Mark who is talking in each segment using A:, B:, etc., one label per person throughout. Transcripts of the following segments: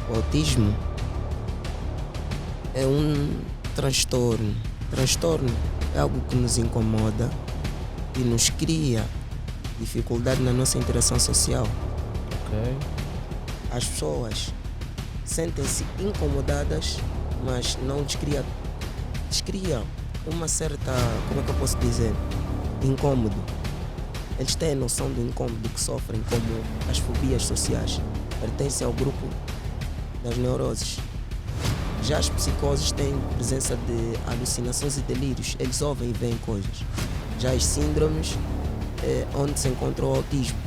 A: O autismo é um transtorno. Transtorno é algo que nos incomoda e nos cria dificuldade na nossa interação social.
B: Ok.
A: As pessoas sentem-se incomodadas, mas não descria uma certa, como é que eu posso dizer, incômodo. Eles têm a noção do incômodo que sofrem, como as fobias sociais. Pertencem ao grupo das neuroses. Já as psicoses têm presença de alucinações e delírios. Eles ouvem e veem coisas. Já as síndromes é onde se encontra o autismo.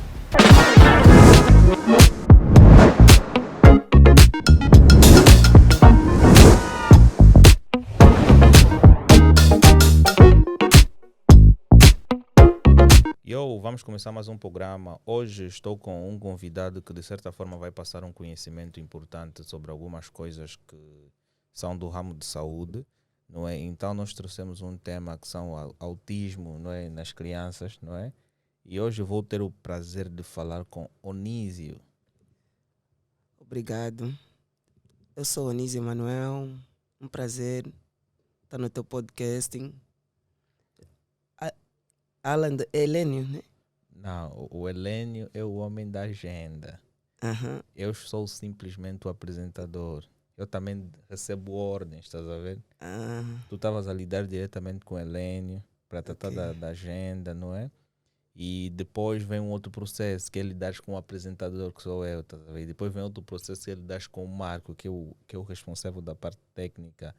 B: Vamos começar mais um programa. Hoje estou com um convidado que de certa forma vai passar um conhecimento importante sobre algumas coisas que são do ramo de saúde, não é? Então nós trouxemos um tema que são autismo, não é, nas crianças, não é? E hoje vou ter o prazer de falar com Onísio.
A: Obrigado. Eu sou Onísio Manuel. Um prazer estar no teu podcasting. Alan de Helênio, né?
B: Não, o Helênio é o homem da agenda.
A: Uhum.
B: Eu sou simplesmente o apresentador. Eu também recebo ordens, estás a ver? Tu estavas a lidar diretamente com o Helênio para tratar
A: Ok.
B: da agenda, não é? E depois vem um outro processo que é lidar com o apresentador, que sou eu, estás a ver? E depois vem outro processo que é lidar com o Marco, que é o responsável da parte técnica.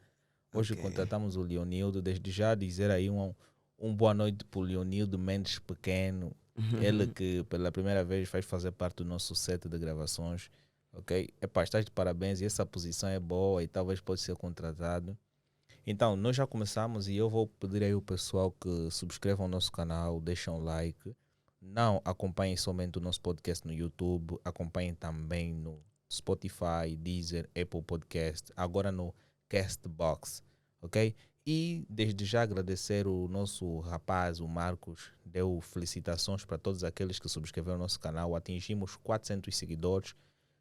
B: Hoje
A: Ok.
B: contratamos o Leonildo, desde já dizer aí um boa noite para o Leonildo Mendes Pequeno. Ele que pela primeira vez vai fazer parte do nosso set de gravações, ok? Epá, estás de parabéns e essa posição é boa e talvez pode ser contratado. Então, nós já começamos e eu vou pedir aí o pessoal que subscrevam o nosso canal, deixem um like. Não acompanhem somente o nosso podcast no YouTube, acompanhem também no Spotify, Deezer, Apple Podcast, agora no Castbox, ok? E desde já agradecer o nosso rapaz, o Marcos, deu felicitações para todos aqueles que subscreveram o nosso canal. Atingimos 400 seguidores.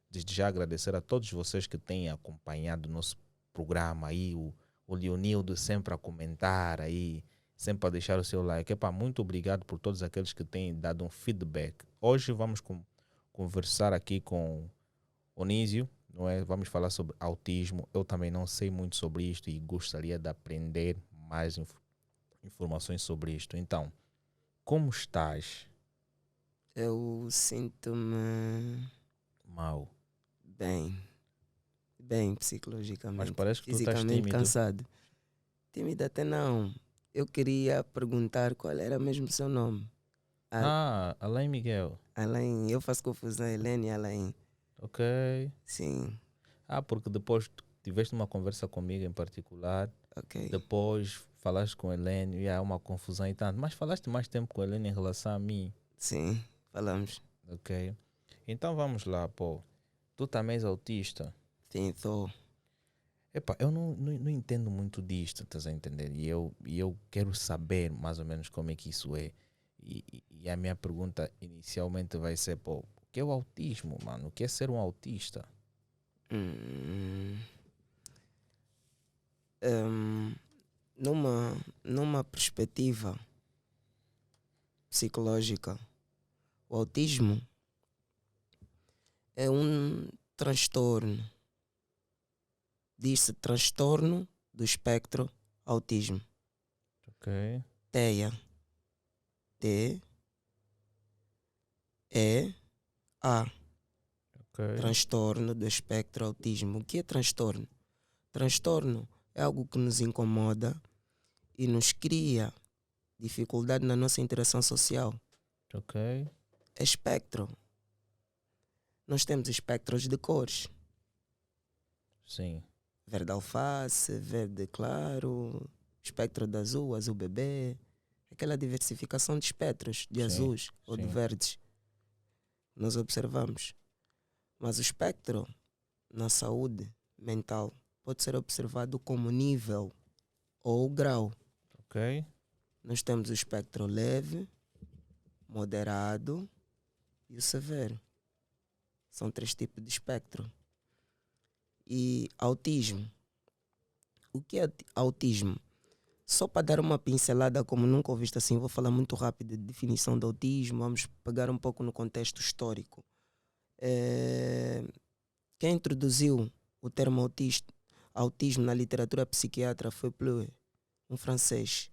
B: Desde já agradecer a todos vocês que têm acompanhado o nosso programa aí, o Leonildo sempre a comentar aí, sempre a deixar o seu like. Epá, muito obrigado por todos aqueles que têm dado um feedback. Hoje vamos conversar aqui com Onísio, não é? Vamos falar sobre autismo. Eu também não sei muito sobre isto e gostaria de aprender mais informações sobre isto. Então, como estás?
A: Eu sinto-me
B: Mal.
A: bem
B: Mas
A: psicologicamente,
B: parece que tu estás
A: fisicamente
B: tímido.
A: cansado. Tímido até não. Eu queria perguntar qual era mesmo o seu nome.
B: Alain Miguel.
A: Alain, eu faço confusão, Helene e Alain.
B: Ok.
A: Sim,
B: Porque depois tu tiveste uma conversa comigo em particular,
A: ok.
B: depois falaste com a Helene e há uma confusão e tanto, mas falaste mais tempo com a Helene em relação a mim,
A: Sim, falamos.
B: ok? Então vamos lá, pô. Tu também és autista?
A: Sim, estou.
B: Epá, eu não entendo muito disto, estás a entender? E eu quero saber mais ou menos como é que isso é. E a minha pergunta inicialmente vai ser, pô, o que é o autismo, mano? O que é ser um autista?
A: Hum, hum, numa perspectiva psicológica, o autismo é um transtorno. Diz-se transtorno do espectro autismo.
B: Ok,
A: TEA. T-E-A.
B: ok,
A: Transtorno do espectro autismo. O que é transtorno? Transtorno é algo que nos incomoda e nos cria dificuldade na nossa interação social.
B: ok,
A: É espectro. Nós temos espectros de cores.
B: sim,
A: Verde alface, verde claro, espectro de azul, azul bebê. Aquela diversificação de espectros, de
B: sim,
A: azuis ou de
B: sim.
A: verdes. Nós observamos. Mas o espectro na saúde mental pode ser observado como nível ou grau.
B: Ok,
A: Nós temos o espectro leve, moderado e o severo. São 3 tipos de espectro. E autismo. O que é autismo? Só para dar uma pincelada, como nunca ouviste assim, vou falar muito rápido de definição de autismo. Vamos pegar um pouco no contexto histórico. Quem introduziu o termo autismo na literatura psiquiatra foi Pleu, um francês.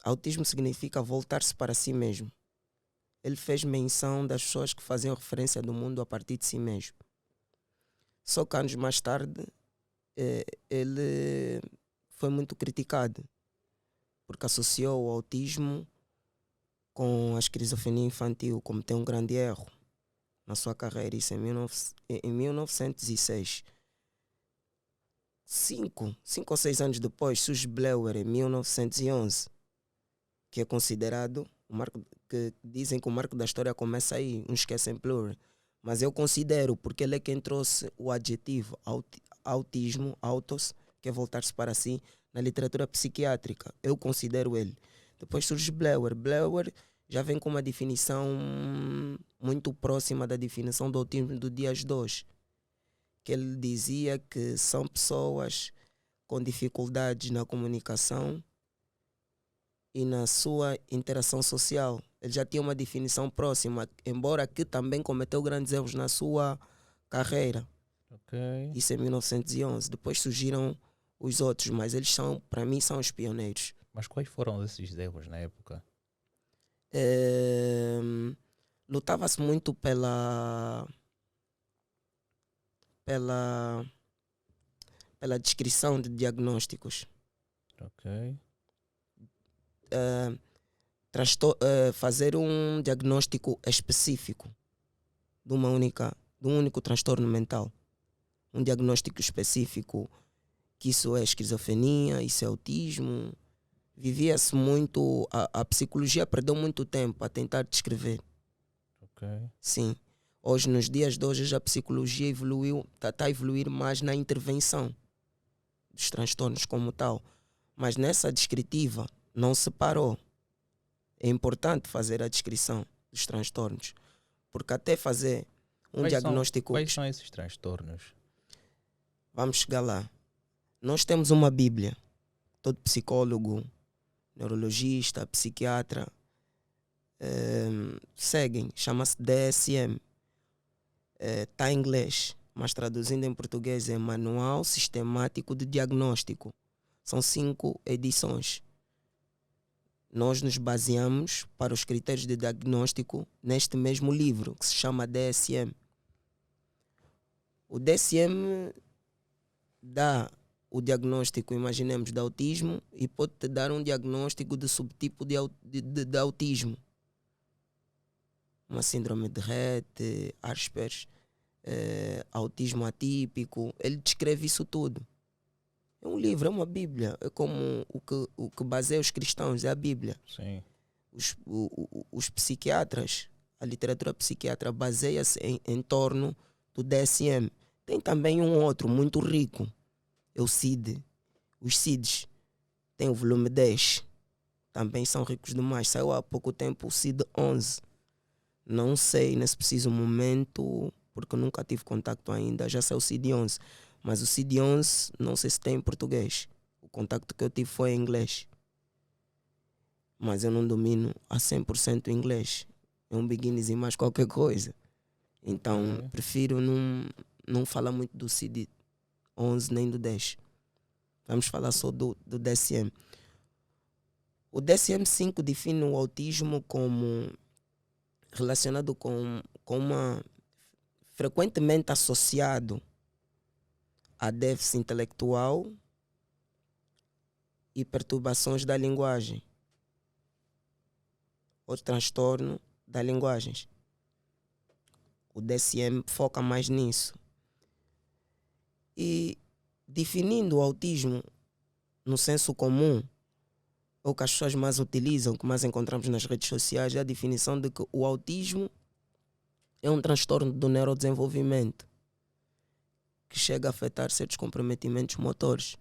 A: Autismo significa voltar-se para si mesmo. Ele fez menção das pessoas que faziam referência do mundo a partir de si mesmo. Só que anos mais tarde, ele foi muito criticado, porque associou o autismo com a esquizofrenia infantil, como tem um grande erro na sua carreira, isso em 1906. 5 ou 6 anos depois, surge Bleuer, em 1911, que é considerado o marco, que dizem que o marco da história começa aí, uns esquecem Bleuer, mas eu considero, porque ele é quem trouxe o adjetivo autismo, autos, que é voltar-se para si, na literatura psiquiátrica. Eu considero ele. Depois surge Bleuer. Bleuer já vem com uma definição muito próxima da definição do autismo do Dias II, que ele dizia que são pessoas com dificuldades na comunicação e na sua interação social. Ele já tinha uma definição próxima, embora que também cometeu grandes erros na sua carreira.
B: Okay.
A: Isso em 1911. Depois surgiram os outros, mas eles são, para mim, são os pioneiros.
B: Mas quais foram esses erros na época?
A: Lutava-se muito pela descrição de diagnósticos.
B: Ok.
A: Fazer um diagnóstico específico de um único transtorno mental. Um diagnóstico específico, que isso é esquizofrenia, isso é autismo. Vivia-se muito, a psicologia perdeu muito tempo a tentar descrever.
B: Ok.
A: Sim. Hoje, nos dias de hoje, a psicologia evoluiu, está a evoluir mais na intervenção dos transtornos como tal. Mas nessa descritiva não se parou. É importante fazer a descrição dos transtornos, porque até fazer um diagnóstico...
B: Quais são esses transtornos?
A: Vamos chegar lá. Nós temos uma Bíblia. Todo psicólogo, neurologista, psiquiatra seguem. Chama-se DSM. Está em inglês, mas traduzindo em português é Manual Sistemático de Diagnóstico. São 5 edições. Nós nos baseamos para os critérios de diagnóstico neste mesmo livro, que se chama DSM. O DSM dá o diagnóstico, imaginemos, de autismo, e pode te dar um diagnóstico de subtipo de autismo. Uma síndrome de Rett, Asperger, autismo atípico. Ele descreve isso tudo. É um livro, é uma Bíblia. É como o que baseia os cristãos, é a Bíblia.
B: Sim.
A: Os psiquiatras, a literatura psiquiatra baseia-se em torno do DSM. Tem também um outro muito rico, é o CID. Os CIDs. Tem o volume 10. Também são ricos demais. Saiu há pouco tempo o CID 11. Não sei nesse preciso momento, porque nunca tive contacto ainda. Já saiu o CID 11. Mas o CID 11 não sei se tem em português. O contacto que eu tive foi em inglês. Mas eu não domino a 100% o inglês. É um beginners e mais qualquer coisa. Então prefiro não falar muito do CID 11 nem do 10. Vamos falar só do DSM. O DSM-5 define o autismo como relacionado com uma frequentemente associado a déficit intelectual e perturbações da linguagem ou transtorno da linguagem. O DSM foca mais nisso. E definindo o autismo no senso comum, o que as pessoas mais utilizam, que mais encontramos nas redes sociais, é a definição de que o autismo é um transtorno do neurodesenvolvimento que chega a afetar certos comprometimentos motores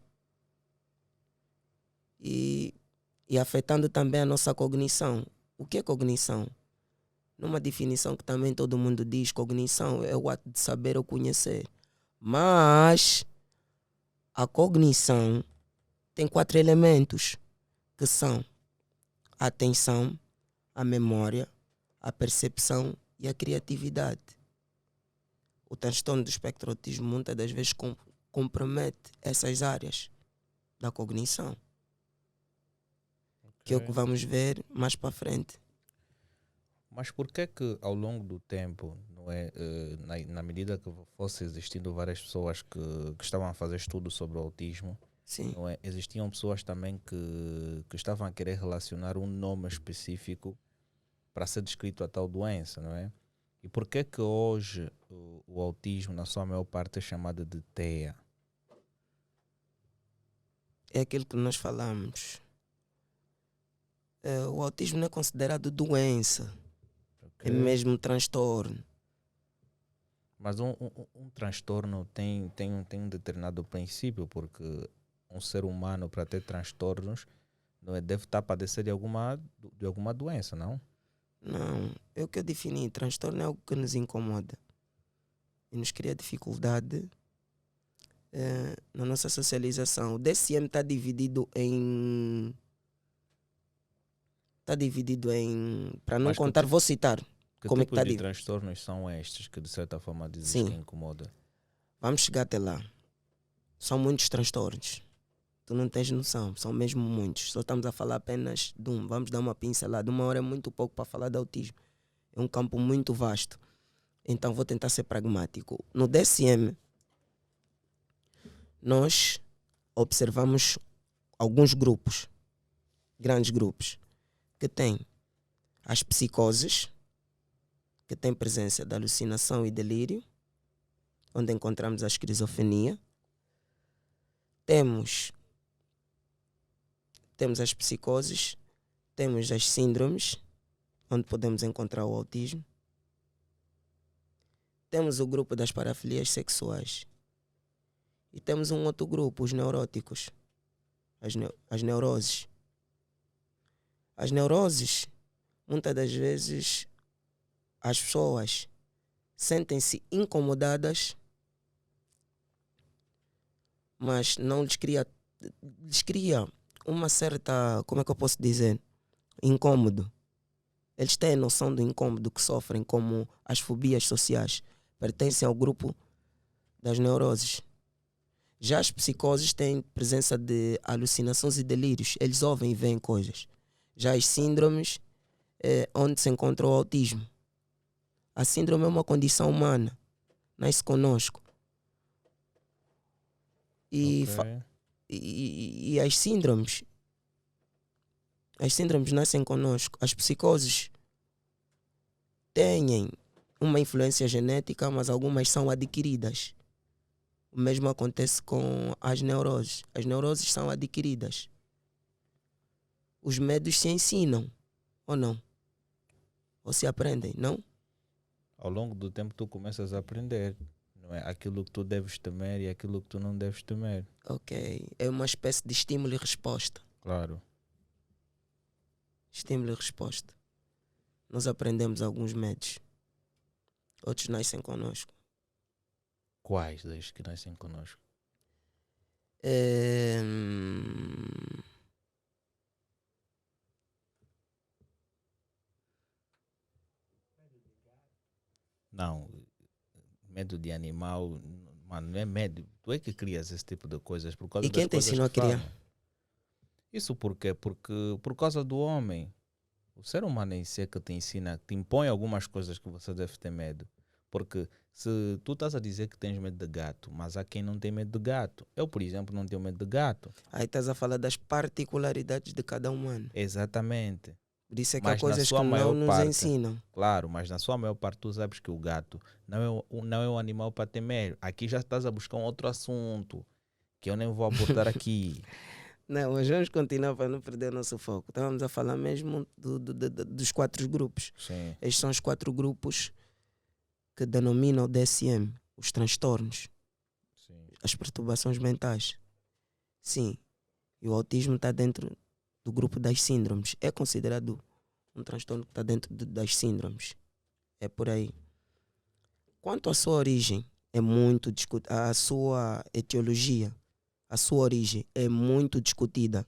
A: e afetando também a nossa cognição. O que é cognição? Numa definição que também todo mundo diz, cognição é o ato de saber ou conhecer. Mas a cognição tem 4 elementos, que são a atenção, a memória, a percepção e a criatividade. O transtorno do espectro autismo muitas das vezes compromete essas áreas da cognição, que é o que vamos ver mais para frente.
B: Mas por que ao longo do tempo, não é, na medida que fosse existindo várias pessoas que estavam a fazer estudo sobre o autismo,
A: Sim.
B: não é, existiam pessoas também que estavam a querer relacionar um nome específico para ser descrito a tal doença, não é? E por que hoje o autismo, na sua maior parte, é chamado de TEA?
A: É aquilo que nós falamos. O autismo não é considerado doença, é mesmo transtorno.
B: Mas um transtorno tem um determinado princípio, porque um ser humano, para ter transtornos, não é, deve estar a padecer de alguma doença, não?
A: Não, é o que eu defini. Transtorno é algo que nos incomoda e nos cria dificuldade na nossa socialização. O DSM está dividido em... Para não
B: Mas
A: contar, vou citar.
B: Que
A: como
B: tipo
A: é que
B: de
A: está
B: transtornos são estes que, de certa forma, dizes
A: Sim.
B: que incomoda?
A: Vamos chegar até lá. São muitos transtornos. Tu não tens noção, são mesmo muitos. Só estamos a falar apenas de um. Vamos dar uma pincelada. 1 hora é muito pouco para falar de autismo. É um campo muito vasto. Então vou tentar ser pragmático. No DSM, nós observamos alguns grupos, grandes grupos, que têm as psicoses, que têm presença de alucinação e delírio, onde encontramos a esquizofrenia. Temos as psicoses, temos as síndromes, onde podemos encontrar o autismo. Temos o grupo das parafilias sexuais. E temos um outro grupo, os neuróticos, as neuroses. As neuroses, muitas das vezes, as pessoas sentem-se incomodadas, mas não lhes cria uma certa, como é que eu posso dizer, incômodo. Eles têm a noção do incômodo que sofrem, como as fobias sociais, pertencem ao grupo das neuroses. Já as psicoses têm presença de alucinações e delírios, eles ouvem e veem coisas. Já as síndromes é onde se encontra o autismo. A síndrome é uma condição humana, nasce conosco. E as síndromes nascem conosco. As psicoses têm uma influência genética, mas algumas são adquiridas. O mesmo acontece com as neuroses. As neuroses são adquiridas. Os medos se ensinam, ou não? Ou se aprendem, não?
B: Ao longo do tempo tu começas a aprender, não é? Aquilo que tu deves temer e aquilo que tu não deves temer.
A: Ok, é uma espécie de estímulo e resposta.
B: Claro.
A: Estímulo e resposta. Nós aprendemos alguns medos. Outros nascem conosco.
B: Quais desde que nascem connosco? Não, medo de animal, mano, não é medo. Tu é que crias esse tipo de coisas por causa
A: E quem
B: das
A: te
B: coisas
A: ensinou a
B: que
A: criar?
B: falam. Isso por quê? Porque por causa do homem. O ser humano em si é que te ensina, te impõe algumas coisas que você deve ter medo. Porque se tu estás a dizer que tens medo de gato, mas há quem não tem medo de gato. Eu, por exemplo, não tenho medo de gato.
A: Aí estás a falar das particularidades de cada humano.
B: Exatamente.
A: Por isso é que
B: Mas
A: há coisas
B: na sua
A: que
B: maior
A: não nos
B: parte,
A: ensinam.
B: claro, mas na sua maior parte tu sabes que o gato não é um animal para temer. Aqui já estás a buscar um outro assunto que eu nem vou abordar aqui.
A: Não, mas vamos continuar para não perder o nosso foco. Estávamos a falar mesmo dos 4 grupos.
B: Sim.
A: Estes são os 4 grupos que denominam o DSM, os transtornos,
B: Sim.
A: as perturbações mentais. Sim, e o autismo está dentro do grupo das síndromes. É considerado um transtorno que está dentro das síndromes. É por aí. Quanto à sua origem, é muito discutida. A sua etiologia, a sua origem é muito discutida.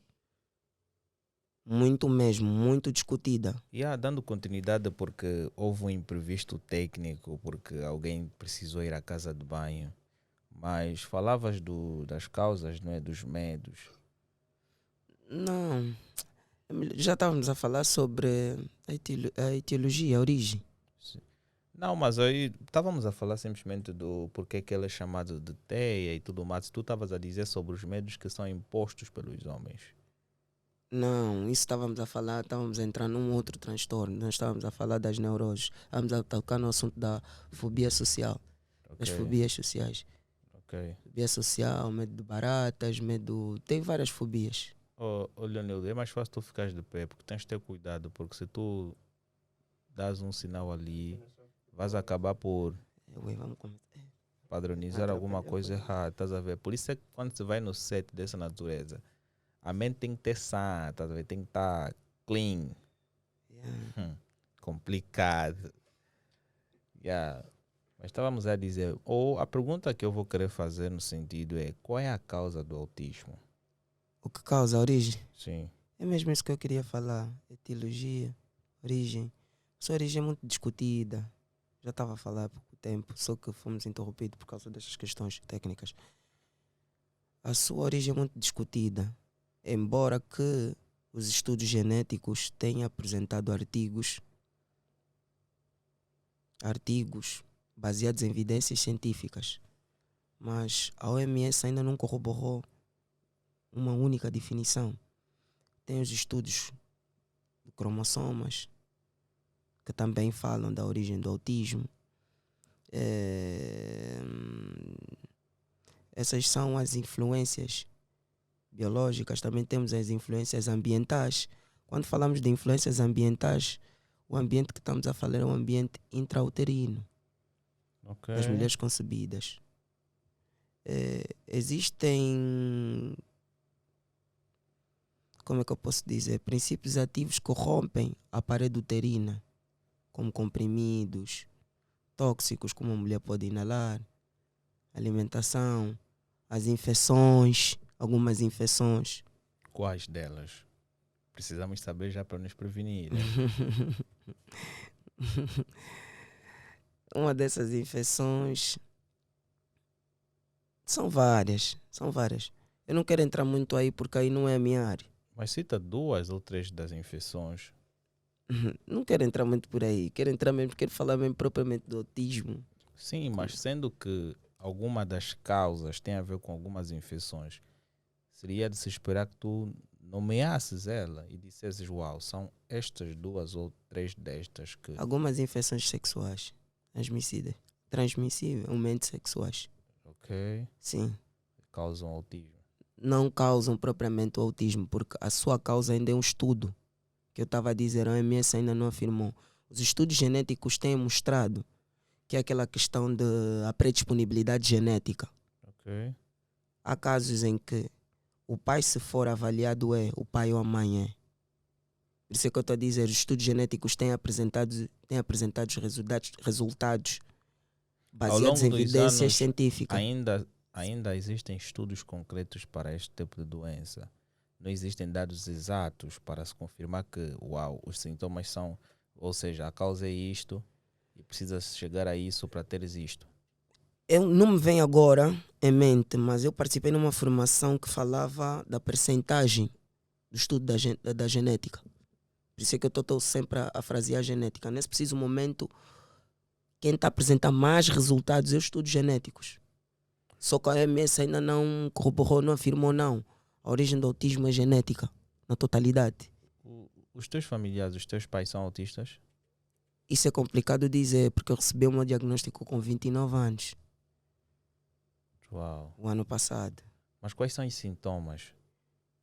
A: Muito mesmo, muito discutida.
B: E dando continuidade porque houve um imprevisto técnico, porque alguém precisou ir à casa de banho. Mas falavas das causas, não é? Dos medos.
A: Não, já estávamos a falar sobre a etiologia, a origem.
B: Sim. Não, mas aí estávamos a falar simplesmente do porquê que ele é chamado de teia e tudo mais. Tu estavas a dizer sobre os medos que são impostos pelos homens.
A: Não, isso estávamos a entrar num outro transtorno. Nós estávamos a falar das neuroses. Estávamos a tocar no assunto da fobia social, das
B: Ok,
A: fobias sociais.
B: ok.
A: Fobia social, medo de baratas, medo. Tem várias fobias.
B: Leonildo, é mais fácil tu ficares de pé, porque tens de ter cuidado, porque se tu dás um sinal ali, vais acabar por
A: Vamos começar.
B: padronizar alguma coisa errada, estás a ver? Por isso é que quando você vai no set dessa natureza, a mente tem que ter sã, estás a ver? Tem que estar clean.
A: Yeah.
B: Complicado. Yeah. Mas estávamos a dizer, ou a pergunta que eu vou querer fazer no sentido é, qual é a causa do autismo?
A: O que causa a origem?
B: Sim.
A: É mesmo isso que eu queria falar. Etiologia, origem. Sua origem é muito discutida. Já estava a falar há pouco tempo, só que fomos interrompidos por causa destas questões técnicas. A sua origem é muito discutida. Embora que os estudos genéticos tenham apresentado artigos baseados em evidências científicas, mas a OMS ainda não corroborou uma única definição. Tem os estudos de cromossomas, que também falam da origem do autismo. Essas são as influências biológicas. Também temos as influências ambientais. Quando falamos de influências ambientais, o ambiente que estamos a falar é um ambiente intrauterino,
B: Ok.
A: das mulheres concebidas. Existem, como é que eu posso dizer, princípios ativos que corrompem a parede uterina, como comprimidos tóxicos, como a mulher pode inalar, alimentação, as infecções, algumas infecções.
B: Quais delas? Precisamos saber já para nos prevenir. Né?
A: Uma dessas infecções são várias. Eu não quero entrar muito aí porque aí não é a minha área.
B: Mas cita 2 ou 3 das infecções.
A: Não quero entrar muito por aí. Quero falar mesmo propriamente do autismo.
B: Sim, mas sendo que alguma das causas tem a ver com algumas infecções, seria de se esperar que tu nomeasses ela e dissesses, uau, são estas 2 ou 3 destas que...
A: Algumas infecções sexuais transmissíveis sexuais.
B: Ok.
A: Sim.
B: Causam autismo.
A: Não causam propriamente o autismo, porque a sua causa ainda é um estudo. Que eu estava a dizer, a OMS ainda não afirmou. Os estudos genéticos têm mostrado que é aquela questão da predisponibilidade genética.
B: Ok.
A: Há casos em que o pai, se for avaliado, o pai ou a mãe é. Por isso é que eu estou a dizer, os estudos genéticos têm apresentado resultados baseados em evidências científicas.
B: Ainda existem estudos concretos para este tipo de doença. Não existem dados exatos para se confirmar que, uau, os sintomas são, ou seja, a causa é isto e precisa chegar a isso para teres isto.
A: Eu não me vem agora em mente, mas eu participei numa formação que falava da percentagem do estudo da genética. Por isso é que eu estou sempre a frasear a genética. Nesse preciso momento, quem está a apresentar mais resultados é os estudos genéticos. Só que a OMS ainda não corroborou, não afirmou não. A origem do autismo é genética, na totalidade.
B: Os teus familiares, os teus pais são autistas?
A: Isso é complicado dizer, porque eu recebi o meu diagnóstico com 29 anos.
B: Uau.
A: O ano passado.
B: Mas quais são os sintomas?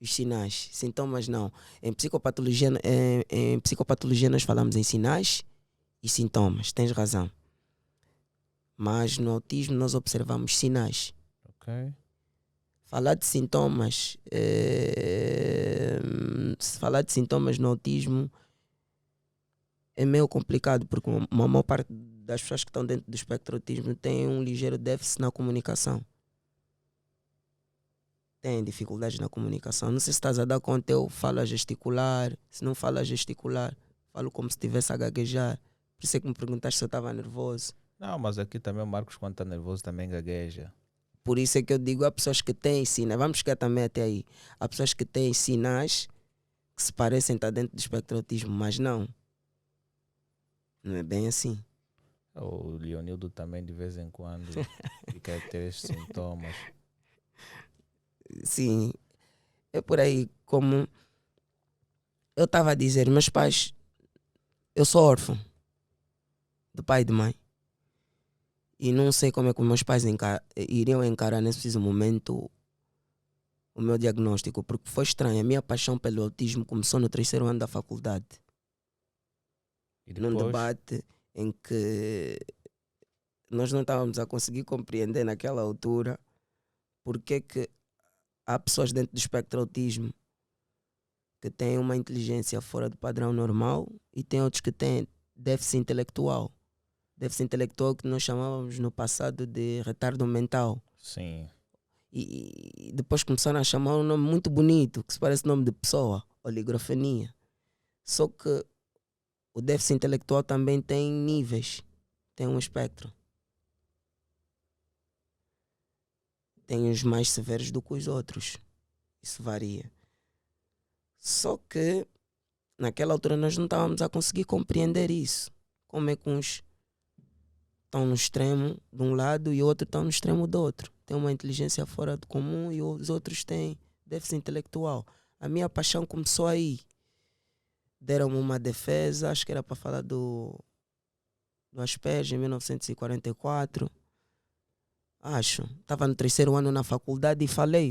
A: Os sinais. Sintomas não. Em psicopatologia nós falamos em sinais e sintomas. Tens razão. Mas no autismo nós observamos sinais.
B: Ok.
A: Falar de sintomas, se falar de sintomas no autismo é meio complicado, porque uma maior parte das pessoas que estão dentro do espectro autismo têm um ligeiro déficit na comunicação. Têm dificuldades na comunicação. Não sei se estás a dar conta, eu falo a gesticular. Se não falo a gesticular, falo como se estivesse a gaguejar. Por isso é que me perguntaste se eu estava nervoso.
B: Não, mas aqui também o Marcos, quando está nervoso, também gagueja.
A: Por isso é que eu digo, há pessoas que têm sinais, vamos chegar também até aí, há pessoas que têm sinais que se parecem estar dentro do espectro autismo, mas não. Não é bem assim.
B: O Leonildo também, de vez em quando, fica a ter esses sintomas.
A: Sim, é por aí. Como eu estava a dizer, meus pais, eu sou órfão de pai e de mãe. E não sei como é que os meus pais iriam encarar nesse preciso momento o meu diagnóstico, porque foi estranho. A minha paixão pelo autismo começou no 3º ano da faculdade.
B: E depois,
A: Num debate em que nós não estávamos a conseguir compreender naquela altura porque é que há pessoas dentro do espectro autismo que têm uma inteligência fora do padrão normal e tem outros que têm déficit intelectual. Déficit intelectual que nós chamávamos no passado de retardo mental.
B: sim.
A: E depois começaram a chamar um nome muito bonito, que se parece nome de pessoa, oligofrenia. Só que o déficit intelectual também tem níveis, tem um espectro. Tem os mais severos do que os outros. Isso varia. Só que naquela altura nós não estávamos a conseguir compreender isso. Como é que uns estão no extremo de um lado e outros estão no extremo do outro. Tem uma inteligência fora do comum e os outros têm déficit intelectual. A minha paixão começou aí. Deram-me uma defesa, acho que era para falar do Asperger em 1944. Acho. Estava no 3º ano na faculdade e falei,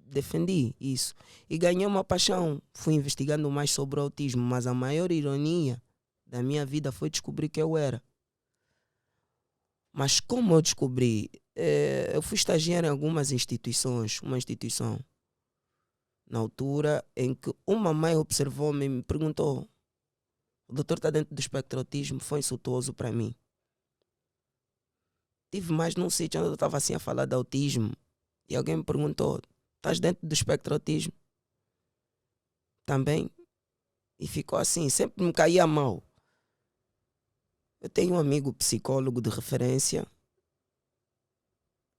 A: defendi isso. E ganhei uma paixão. Fui investigando mais sobre o autismo, mas a maior ironia da minha vida foi descobrir que eu era. Mas como eu descobri? Eu fui estagiar em algumas instituições, uma instituição, na altura em que uma mãe observou-me e me perguntou: o doutor está dentro do espectro autismo? Foi insultuoso para mim. Tive mais num sítio onde eu estava assim a falar de autismo e alguém me perguntou: estás dentro do espectro autismo? Também. E ficou assim, sempre me caía mal. Eu tenho um amigo psicólogo de referência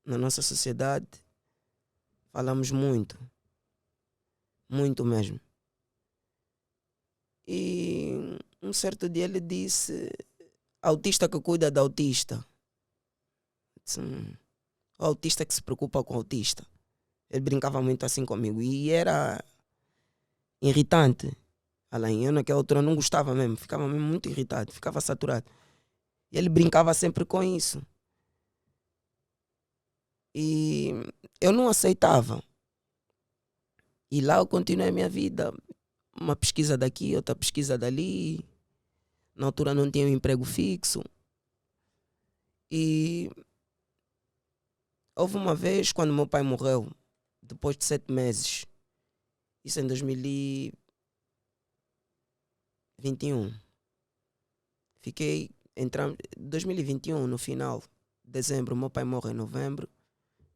A: na nossa sociedade. Falamos muito. Muito mesmo. E um certo dia ele disse: autista que cuida de autista. Disse, o autista que se preocupa com o autista. Ele brincava muito assim comigo. E era irritante. Além, eu naquela altura não gostava mesmo. Ficava mesmo muito irritado. Ficava saturado. E ele brincava sempre com isso. E eu não aceitava. E lá eu continuei a minha vida. Uma pesquisa daqui, outra pesquisa dali. Na altura não tinha um emprego fixo. E houve uma vez quando meu pai morreu, depois de 7 meses. Isso em 2021. Fiquei, entramos, 2021 no final, dezembro, meu pai morre em novembro.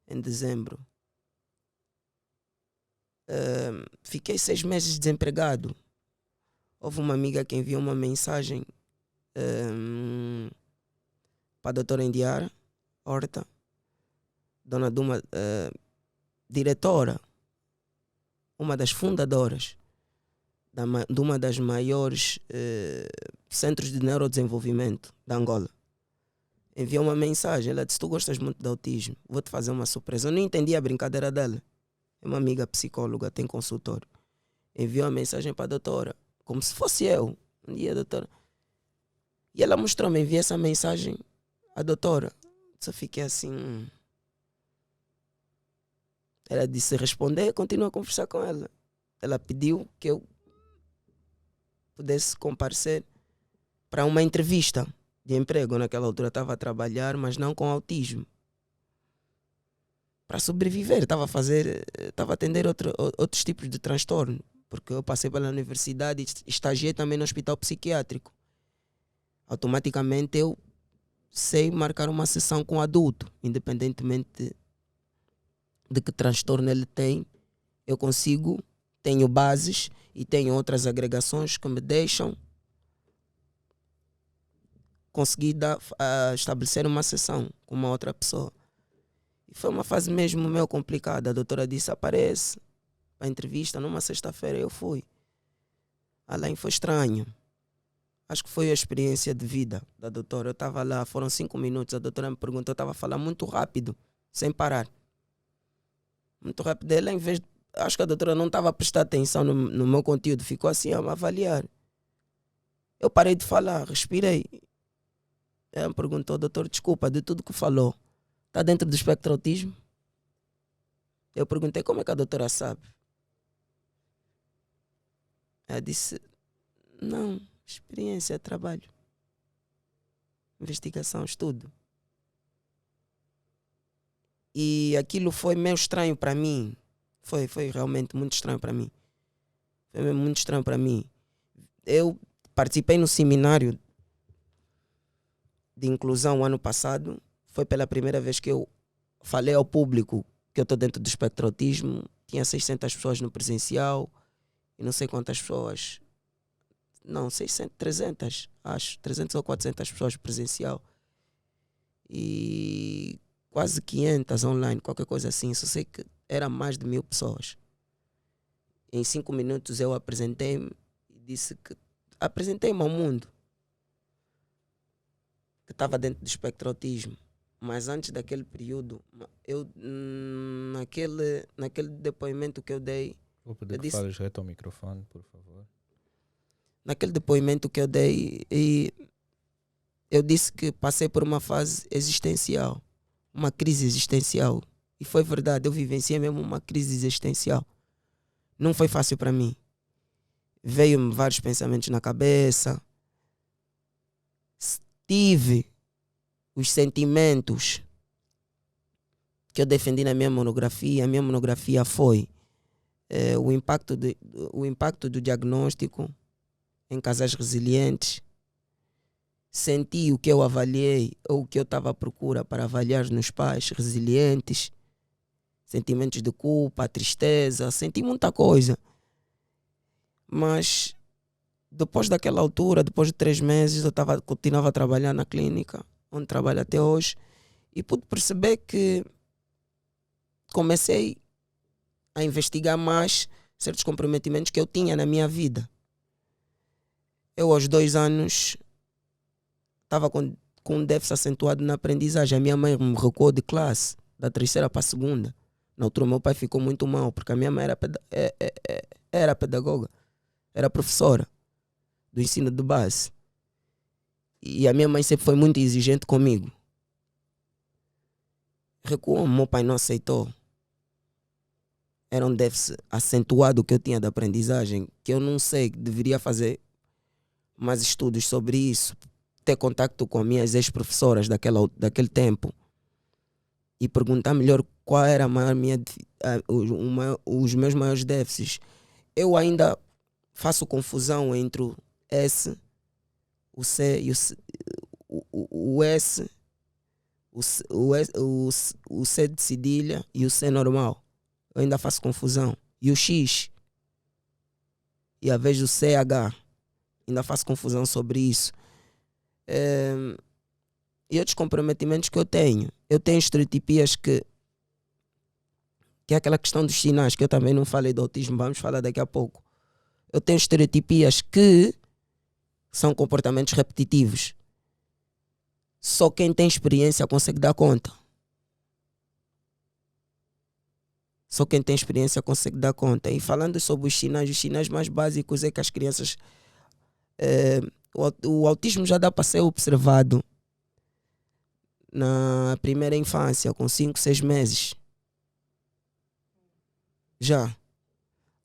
A: Em dezembro fiquei 6 meses desempregado. Houve uma amiga que enviou uma mensagem para a doutora Indiara Horta, dona de uma diretora, uma das fundadoras de uma das maiores centros de neurodesenvolvimento da Angola. Enviou uma mensagem, ela disse: tu gostas muito de autismo, vou-te fazer uma surpresa. Eu não entendi a brincadeira dela. É uma amiga psicóloga, tem consultório. Enviou uma mensagem para a doutora, como se fosse eu. Um dia, doutora. E ela mostrou-me, enviei essa mensagem à doutora. Só fiquei assim. Ela disse responder, continua a conversar com ela. Ela pediu que eu pudesse comparecer para uma entrevista de emprego. Naquela altura estava a trabalhar, mas não com autismo. Para sobreviver, estava a atender outros tipos de transtorno, porque eu passei pela universidade e estagiei também no hospital psiquiátrico. Automaticamente eu sei marcar uma sessão com o adulto, independentemente de que transtorno ele tem, eu consigo, tenho bases e tenho outras agregações que me deixam conseguir estabelecer uma sessão com uma outra pessoa. E foi uma fase mesmo meio complicada. A doutora disse, aparece para a entrevista numa sexta-feira. Eu fui. Além foi estranho. Acho que foi a experiência de vida da doutora. Eu estava lá, foram 5 minutos. A doutora me perguntou, eu estava a falar muito rápido, sem parar. Muito rápido. Ela, em vez de, acho que a doutora não estava a prestar atenção no meu conteúdo, ficou assim a me avaliar. Eu parei de falar, respirei. Ela me perguntou, doutor, desculpa, de tudo que falou, está dentro do espectro autismo? Eu perguntei, como é que a doutora sabe? Ela disse, não, experiência, trabalho, investigação, estudo. E aquilo foi meio estranho para mim. Foi realmente muito estranho para mim. Foi mesmo muito estranho para mim. Eu participei no seminário de inclusão ano passado. Foi pela primeira vez que eu falei ao público que eu estou dentro do espectro autismo. Tinha 600 pessoas no presencial e não sei quantas pessoas, não, 600, 300, acho, 300 ou 400 pessoas presencial e quase 500 online, qualquer coisa assim. Só sei que era mais de 1000 pessoas. Em 5 minutos eu apresentei-me e disse que apresentei-me ao mundo que estava dentro do espectro autismo. Mas antes daquele período, eu naquele depoimento que eu dei,
B: Vou pedir que fales reto ao microfone, por favor.
A: Naquele depoimento que eu dei, eu disse que passei por uma fase existencial, uma crise existencial. E foi verdade, eu vivenciei mesmo uma crise existencial. Não foi fácil para mim. Veio-me vários pensamentos na cabeça. Tive os sentimentos que eu defendi na minha monografia. A minha monografia foi o impacto do diagnóstico em casais resilientes. Senti o que eu avaliei, ou o que eu estava à procura para avaliar nos pais resilientes. Sentimentos de culpa, tristeza, senti muita coisa. Mas depois daquela altura, depois de 3 meses, eu continuava a trabalhar na clínica, onde trabalho até hoje, e pude perceber que comecei a investigar mais certos comprometimentos que eu tinha na minha vida. Eu aos 2 anos estava com um déficit acentuado na aprendizagem. A minha mãe me recuou de classe, da 3ª para a 2ª. Na altura meu pai ficou muito mal, porque a minha mãe era pedagoga, era professora do ensino de base. E a minha mãe sempre foi muito exigente comigo. Recuou, meu pai não aceitou. Era um déficit acentuado que eu tinha de aprendizagem, que eu não sei, deveria fazer mais estudos sobre isso, ter contato com minhas ex-professoras daquele tempo e perguntar melhor qual era os meus maiores déficits. Eu ainda faço confusão entre o S, o C e o S, o C de cedilha e o C normal. Eu ainda faço confusão. E o X. E a vez do CH. Ainda faço confusão sobre isso. E outros comprometimentos que eu tenho. Eu tenho estereotipias que é aquela questão dos sinais, que eu também não falei do autismo, vamos falar daqui a pouco. Eu tenho estereotipias que são comportamentos repetitivos. Só quem tem experiência consegue dar conta. Só quem tem experiência consegue dar conta. E falando sobre os sinais mais básicos é que as crianças... o autismo já dá para ser observado na primeira infância, com 5, 6 meses. Já.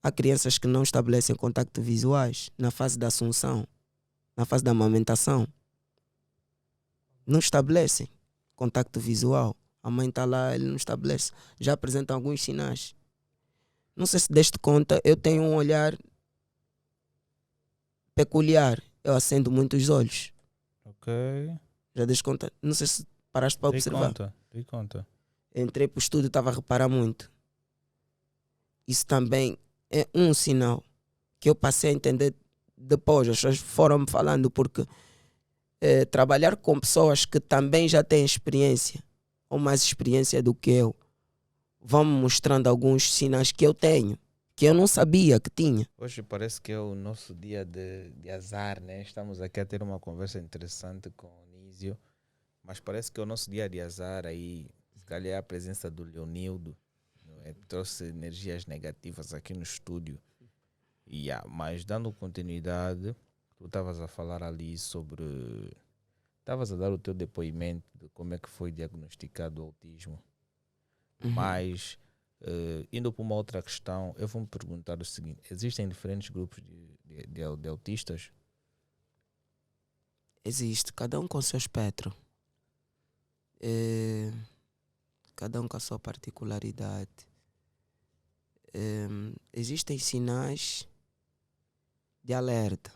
A: Há crianças que não estabelecem contacto visuais na fase da assunção, na fase da amamentação. Não estabelecem contacto visual. A mãe está lá, ele não estabelece. Já apresenta alguns sinais. Não sei se deste conta, eu tenho um olhar peculiar. Eu acendo muito os olhos.
B: Ok.
A: Já deste conta? Não sei se paraste para observar.
B: Dei conta.
A: Entrei para o estúdio, estava a reparar muito. Isso também é um sinal que eu passei a entender depois. As pessoas foram-me falando, porque trabalhar com pessoas que também já têm experiência, ou mais experiência do que eu, vão-me mostrando alguns sinais que eu tenho, que eu não sabia que tinha.
B: Hoje parece que é o nosso dia de azar, né? Estamos aqui a ter uma conversa interessante com o Nísio, mas parece que é o nosso dia de azar aí. Se calhar a presença do Leonildo trouxe energias negativas aqui no estúdio. Mas dando continuidade, tu estavas a falar ali sobre... Estavas a dar o teu depoimento de como é que foi diagnosticado o autismo. Mas, indo para uma outra questão, eu vou me perguntar o seguinte: existem diferentes grupos de autistas?
A: Existe, cada um com o seu espectro. Cada um com a sua particularidade. Existem sinais de alerta.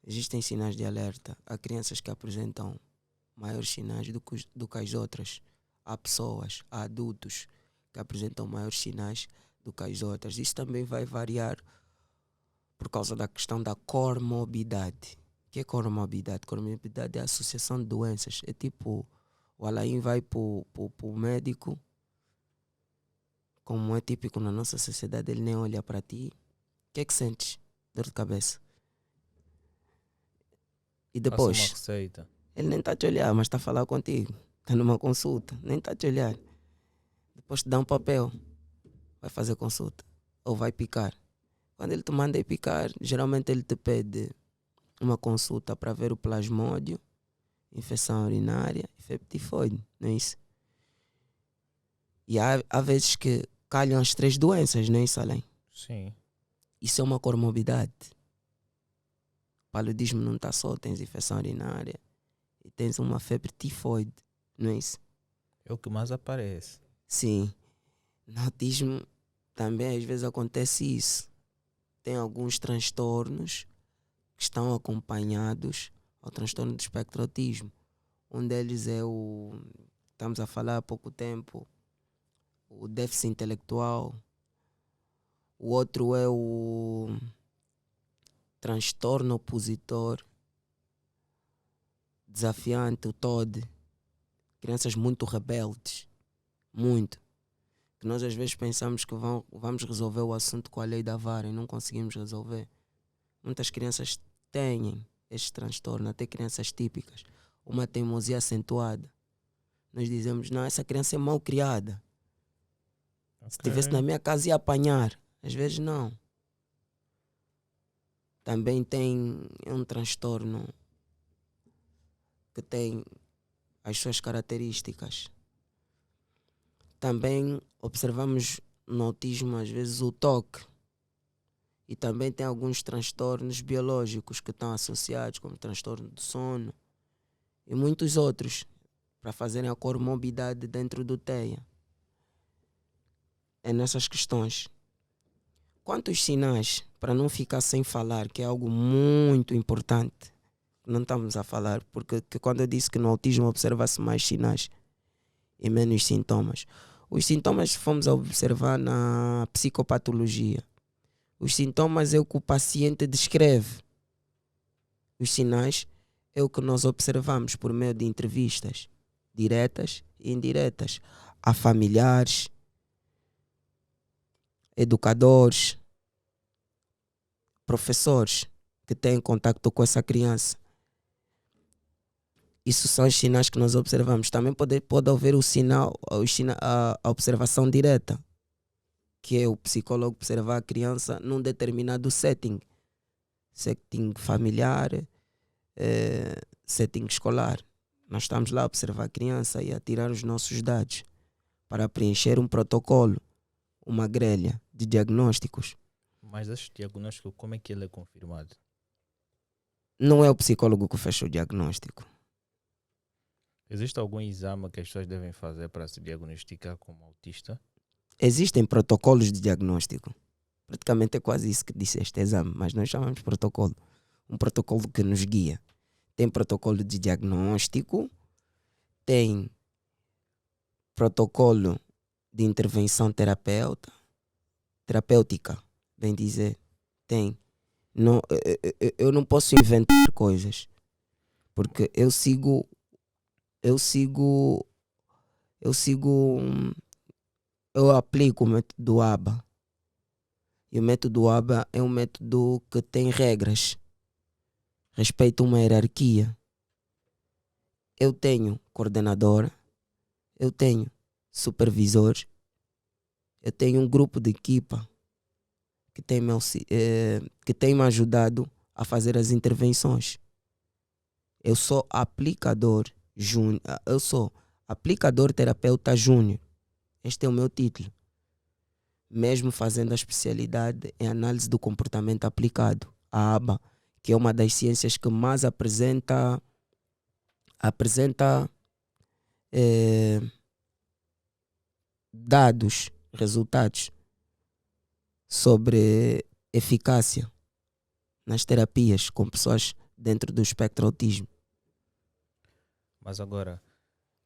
A: Existem sinais de alerta. Há crianças que apresentam maiores sinais do que as outras. Há pessoas, há adultos que apresentam maiores sinais do que as outras. Isso também vai variar por causa da questão da comorbidade. O que é comorbidade? Comorbidade é a associação de doenças. É tipo, o Alain vai para o médico, como é típico na nossa sociedade, ele nem olha para ti. O que é que sentes? Dor de cabeça. E depois,
B: Passa uma receita.
A: ele nem está a te olhar, mas está a falar contigo. Está numa consulta, nem está a te olhar. Depois te dá um papel, vai fazer consulta. Ou vai picar. Quando ele te manda ir picar, geralmente ele te pede uma consulta para ver o plasmódio, infecção urinária e febre tifoide, não é isso? E há vezes que calham as 3 doenças, não é isso, Alain?
B: Sim.
A: Isso é uma comorbidade. Paludismo não está só, tens infecção urinária e tens uma febre tifoide, não é isso?
B: É o que mais aparece.
A: Sim. No autismo também às vezes acontece isso. Tem alguns transtornos que estão acompanhados ao transtorno do espectro autismo. Um deles é estamos a falar há pouco tempo, o déficit intelectual. O outro é o transtorno opositor desafiante, o TOD. Crianças muito rebeldes, muito. Que nós às vezes pensamos que vamos resolver o assunto com a lei da vara e não conseguimos resolver. Muitas crianças têm este transtorno, até crianças típicas. Uma teimosia acentuada. Nós dizemos, não, essa criança é mal criada.
B: Okay.
A: Se estivesse na minha casa ia apanhar. Às vezes não. Também tem um transtorno que tem as suas características. Também observamos no autismo às vezes o toque. E também tem alguns transtornos biológicos que estão associados, como transtorno do sono e muitos outros, para fazerem a comorbidade dentro do TEA. É nessas questões. Quantos sinais, para não ficar sem falar, que é algo muito importante, não estamos a falar, porque quando eu disse que no autismo observa-se mais sinais e menos sintomas. Os sintomas fomos a observar na psicopatologia. Os sintomas é o que o paciente descreve. Os sinais é o que nós observamos por meio de entrevistas diretas e indiretas a familiares, educadores, professores que têm contato com essa criança. Isso são os sinais que nós observamos. Também pode haver a observação direta, que é o psicólogo observar a criança num determinado setting familiar, setting escolar. Nós estamos lá a observar a criança e a tirar os nossos dados para preencher um protocolo, uma grelha de diagnósticos.
B: Mas esse diagnóstico, como é que ele é confirmado?
A: Não é o psicólogo que fecha o diagnóstico.
B: Existe algum exame que as pessoas devem fazer para se diagnosticar como autista?
A: Existem protocolos de diagnóstico. Praticamente é quase isso que disse este exame, mas nós chamamos de protocolo. Um protocolo que nos guia. tem protocolo de diagnóstico, tem protocolo de intervenção terapêutica, bem dizer, tem. Não, eu não posso inventar coisas, porque eu aplico o método ABA. E o método ABA é um método que tem regras, respeita uma hierarquia. Eu tenho coordenador, eu tenho supervisor, eu tenho um grupo de equipa que tem me ajudado a fazer as intervenções. Eu sou aplicador júnior, eu sou aplicador terapeuta júnior. Este é o meu título. Mesmo fazendo a especialidade em análise do comportamento aplicado, a ABA, que é uma das ciências que mais apresenta dados, resultados sobre eficácia nas terapias com pessoas dentro do espectro autismo.
B: Mas agora,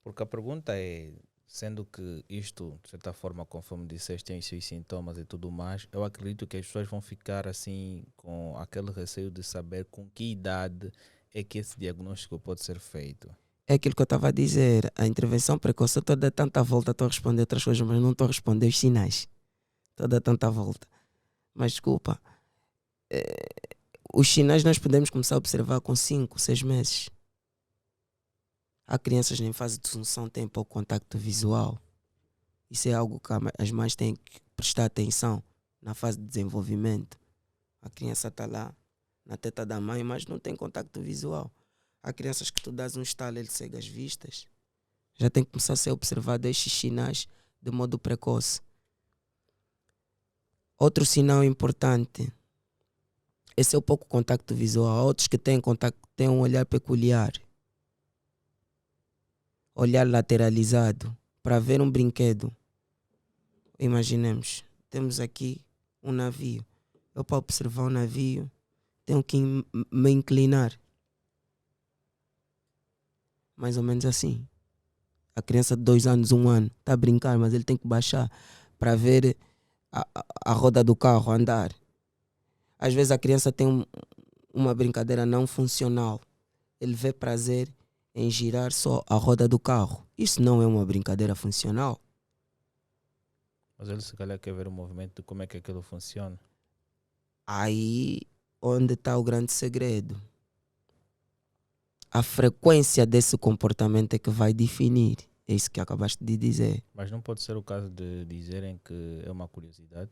B: porque a pergunta é, sendo que isto, de certa forma, conforme disseste, tem os seus sintomas e tudo mais, eu acredito que as pessoas vão ficar assim com aquele receio de saber com que idade é que esse diagnóstico pode ser feito.
A: É aquilo que eu estava a dizer, a intervenção precoce, eu estou a dar tanta volta, estou a responder outras coisas, mas não estou a responder os sinais. Estou a dar tanta volta. Mas desculpa, os sinais nós podemos começar a observar com 5, 6 meses. Há crianças em fase de função que têm pouco contacto visual. Isso é algo que as mães têm que prestar atenção na fase de desenvolvimento. A criança está lá na teta da mãe, mas não tem contacto visual. Há crianças que tu dás um estalo, ele segue as vistas. Já tem que começar a ser observado estes sinais de modo precoce. Outro sinal importante, esse é o pouco contacto visual. Há outros que têm um olhar peculiar. Olhar lateralizado para ver um brinquedo. Imaginemos, temos aqui um navio. Eu, para observar o navio, tenho que me inclinar. Mais ou menos assim. A criança de 2 anos, 1 ano, está a brincar, mas ele tem que baixar para ver a roda do carro andar. Às vezes a criança tem uma brincadeira não funcional. Ele vê prazer em girar só a roda do carro. Isso não é uma brincadeira funcional.
B: Mas ele se calhar quer ver o movimento de como é que aquilo funciona.
A: Aí onde está o grande segredo. A frequência desse comportamento é que vai definir. É isso que acabaste de dizer.
B: Mas não pode ser o caso de dizerem que é uma curiosidade?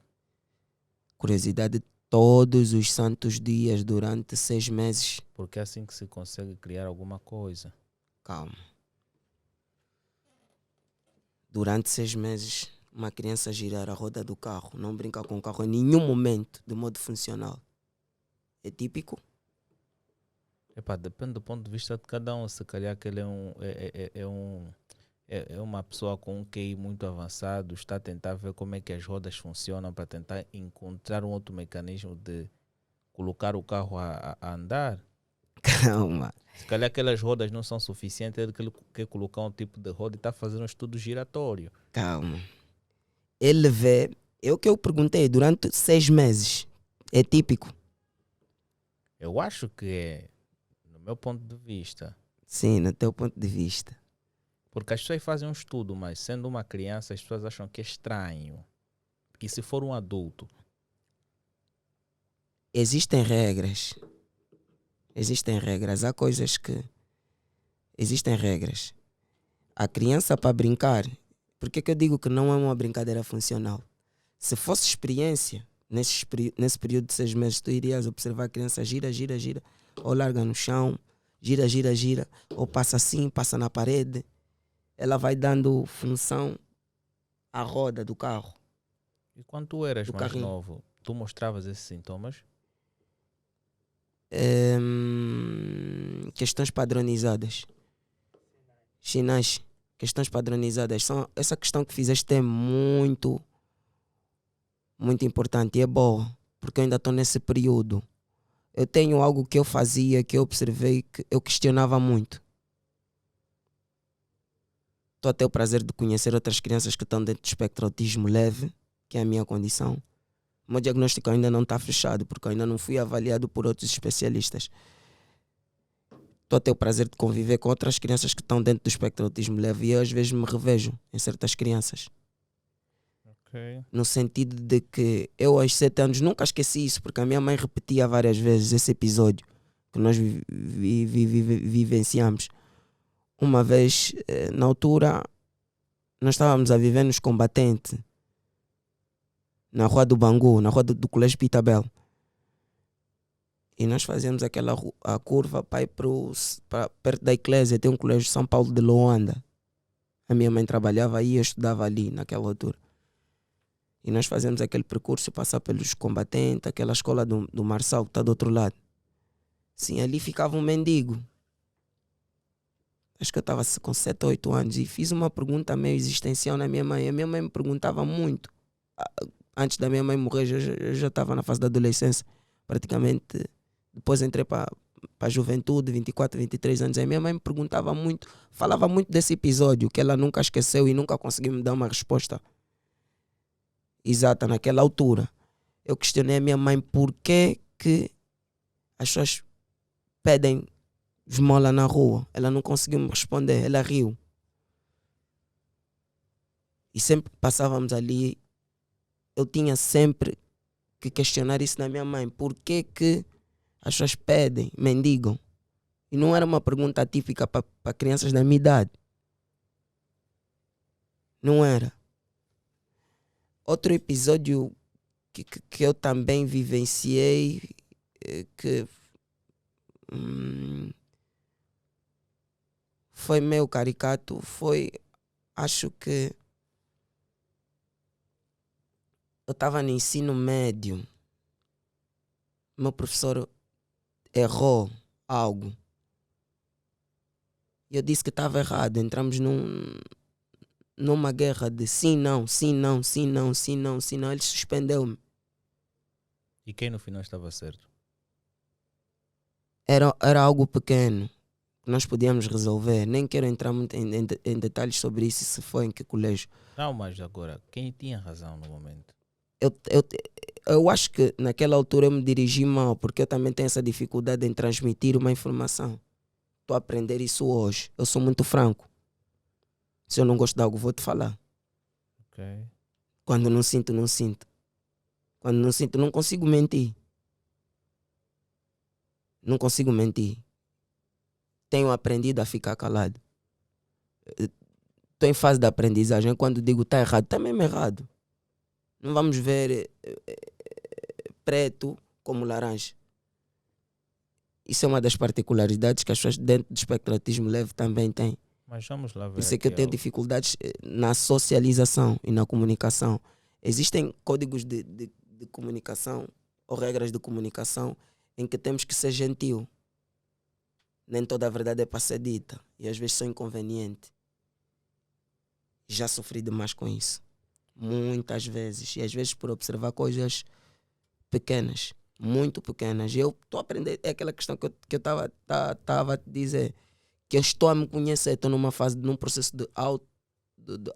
A: Curiosidade todos os santos dias durante 6 meses.
B: Porque é assim que se consegue criar alguma coisa.
A: Calma. Durante 6 meses, uma criança girar a roda do carro, não brincar com o carro em nenhum momento de modo funcional. É típico?
B: Epá, depende do ponto de vista de cada um. Se calhar que ele é uma pessoa com um QI muito avançado, está a tentar ver como é que as rodas funcionam para tentar encontrar um outro mecanismo de colocar o carro a andar.
A: Calma.
B: Se calhar aquelas rodas não são suficientes, ele quer colocar um tipo de roda e está fazendo um estudo giratório.
A: Calma. Ele vê, é o que eu perguntei, durante 6 meses. É típico?
B: Eu acho que é, no meu ponto de vista.
A: Sim, no teu ponto de vista.
B: Porque as pessoas fazem um estudo, mas sendo uma criança, as pessoas acham que é estranho. E se for um adulto?
A: Existem regras. Há coisas que... Existem regras. A criança para brincar... Por que eu digo que não é uma brincadeira funcional? Se fosse experiência, nesse período de 6 meses, tu irias observar a criança gira, ou larga no chão, gira, ou passa assim, passa na parede. Ela vai dando função à roda do carro.
B: E quando tu eras
A: do
B: mais
A: carrinho.
B: novo, tu mostravas esses sintomas?
A: Questões padronizadas. Sinais. Questões padronizadas. Essa questão que fizeste é muito, muito importante e é boa, porque eu ainda estou nesse período. eu tenho algo que eu fazia, que eu observei, que eu questionava muito. Estou a ter o prazer de conhecer outras crianças que estão dentro do espectro autismo leve, que é a minha condição. O meu diagnóstico ainda não está fechado, porque eu ainda não fui avaliado por outros especialistas. Estou a ter o prazer de conviver com outras crianças que estão dentro do espectro autismo leve e eu às vezes me revejo em certas crianças.
B: Ok.
A: No sentido de que eu aos 7 anos nunca esqueci isso, porque a minha mãe repetia várias vezes esse episódio que nós vivenciamos. Uma vez, na altura, nós estávamos a viver nos Combatentes, na rua do Bangu, na rua do Colégio Pitabel. E nós fazíamos aquela a curva para ir para perto da igreja. Tem um colégio São Paulo de Luanda. A minha mãe trabalhava aí e eu estudava ali naquela altura. E nós fazíamos aquele percurso, passar pelos Combatentes, aquela escola do Marçal que está do outro lado. Sim, ali ficava um mendigo. Acho que eu estava com 7 ou 8 anos e fiz uma pergunta meio existencial na minha mãe. A minha mãe me perguntava muito. Antes da minha mãe morrer, eu já estava na fase da adolescência. Praticamente, depois entrei para a juventude, 24, 23 anos. A minha mãe me perguntava muito, falava muito desse episódio, que ela nunca esqueceu e nunca conseguiu me dar uma resposta exata naquela altura. Eu questionei a minha mãe por que as pessoas pedem esmola na rua. Ela não conseguiu me responder, ela riu. E sempre passávamos ali, eu tinha sempre que questionar isso na minha mãe. Por que as pessoas pedem, mendigam? E não era uma pergunta típica para crianças da minha idade. Não era. Outro episódio que eu também vivenciei, que foi meio caricato, foi, acho que eu estava no ensino médio, meu professor errou algo e eu disse que estava errado. Entramos numa guerra de sim, não, sim, não, sim, não, sim, não, sim, não. Ele suspendeu-me.
B: E quem no final estava certo?
A: Era algo pequeno que nós podíamos resolver. Nem quero entrar muito em detalhes sobre isso, se foi em que colégio.
B: Não, mas agora, quem tinha razão no momento?
A: Eu acho que naquela altura eu me dirigi mal, porque eu também tenho essa dificuldade em transmitir uma informação. Estou a aprender isso hoje. Eu sou muito franco. Se eu não gosto de algo, vou te falar.
B: Ok.
A: Quando não sinto, não sinto. Quando não sinto, não consigo mentir. Não consigo mentir. Tenho aprendido a ficar calado. Estou em fase de aprendizagem. Quando digo está errado, está mesmo errado. Não vamos ver preto como laranja. Isso é uma das particularidades que as pessoas dentro do espectro autismo leve também têm.
B: Mas vamos lá ver.
A: Por isso é que eu tenho dificuldades na socialização e na comunicação. Existem códigos de comunicação ou regras de comunicação em que temos que ser gentil. Nem toda a verdade é para ser dita. E às vezes sou inconveniente. Já sofri demais com isso. Muitas vezes. E às vezes por observar coisas pequenas. Muito pequenas. E eu estou a aprender. É aquela questão que eu estava a te dizer. Que eu estou a me conhecer. Estou num processo de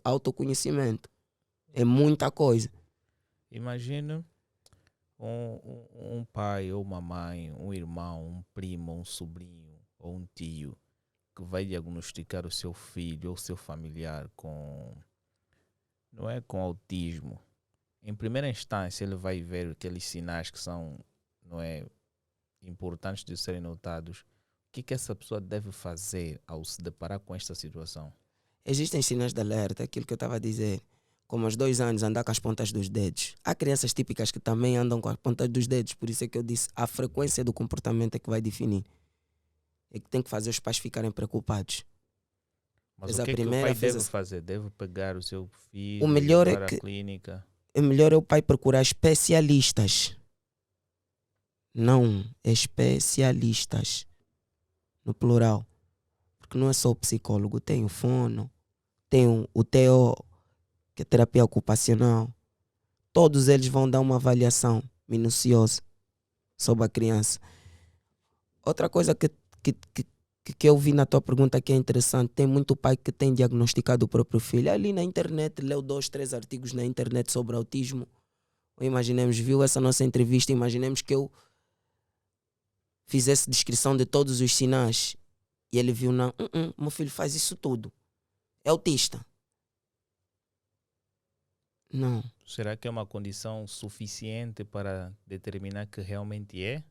A: autoconhecimento. É muita coisa.
B: Imagina um pai ou uma mãe, um irmão, um primo, um sobrinho ou um tio que vai diagnosticar o seu filho ou seu familiar com autismo. Em primeira instância, ele vai ver aqueles sinais que são, importantes de serem notados. O que essa pessoa deve fazer ao se deparar com esta situação?
A: Existem sinais de alerta, aquilo que eu estava a dizer. Como aos 2 anos andar com as pontas dos dedos. Há crianças típicas que também andam com as pontas dos dedos. Por isso é que eu disse, a frequência do comportamento é que vai definir. É que tem que fazer os pais ficarem preocupados.
B: Mas o que o pai deve fazer? Deve pegar o seu filho
A: e levar
B: à clínica?
A: O melhor é o pai procurar especialistas. Não, especialistas. No plural. Porque não é só o psicólogo. Tem o fono, tem o TO, que é terapia ocupacional. Todos eles vão dar uma avaliação minuciosa sobre a criança. Outra coisa que eu vi na tua pergunta que é interessante, tem muito pai que tem diagnosticado o próprio filho. Ali na internet, leu 2, 3 artigos na internet sobre autismo. Ou imaginemos, viu essa nossa entrevista, imaginemos que eu fizesse descrição de todos os sinais e ele viu, não, meu filho faz isso tudo. É autista. Não.
B: Será que é uma condição suficiente para determinar que realmente é?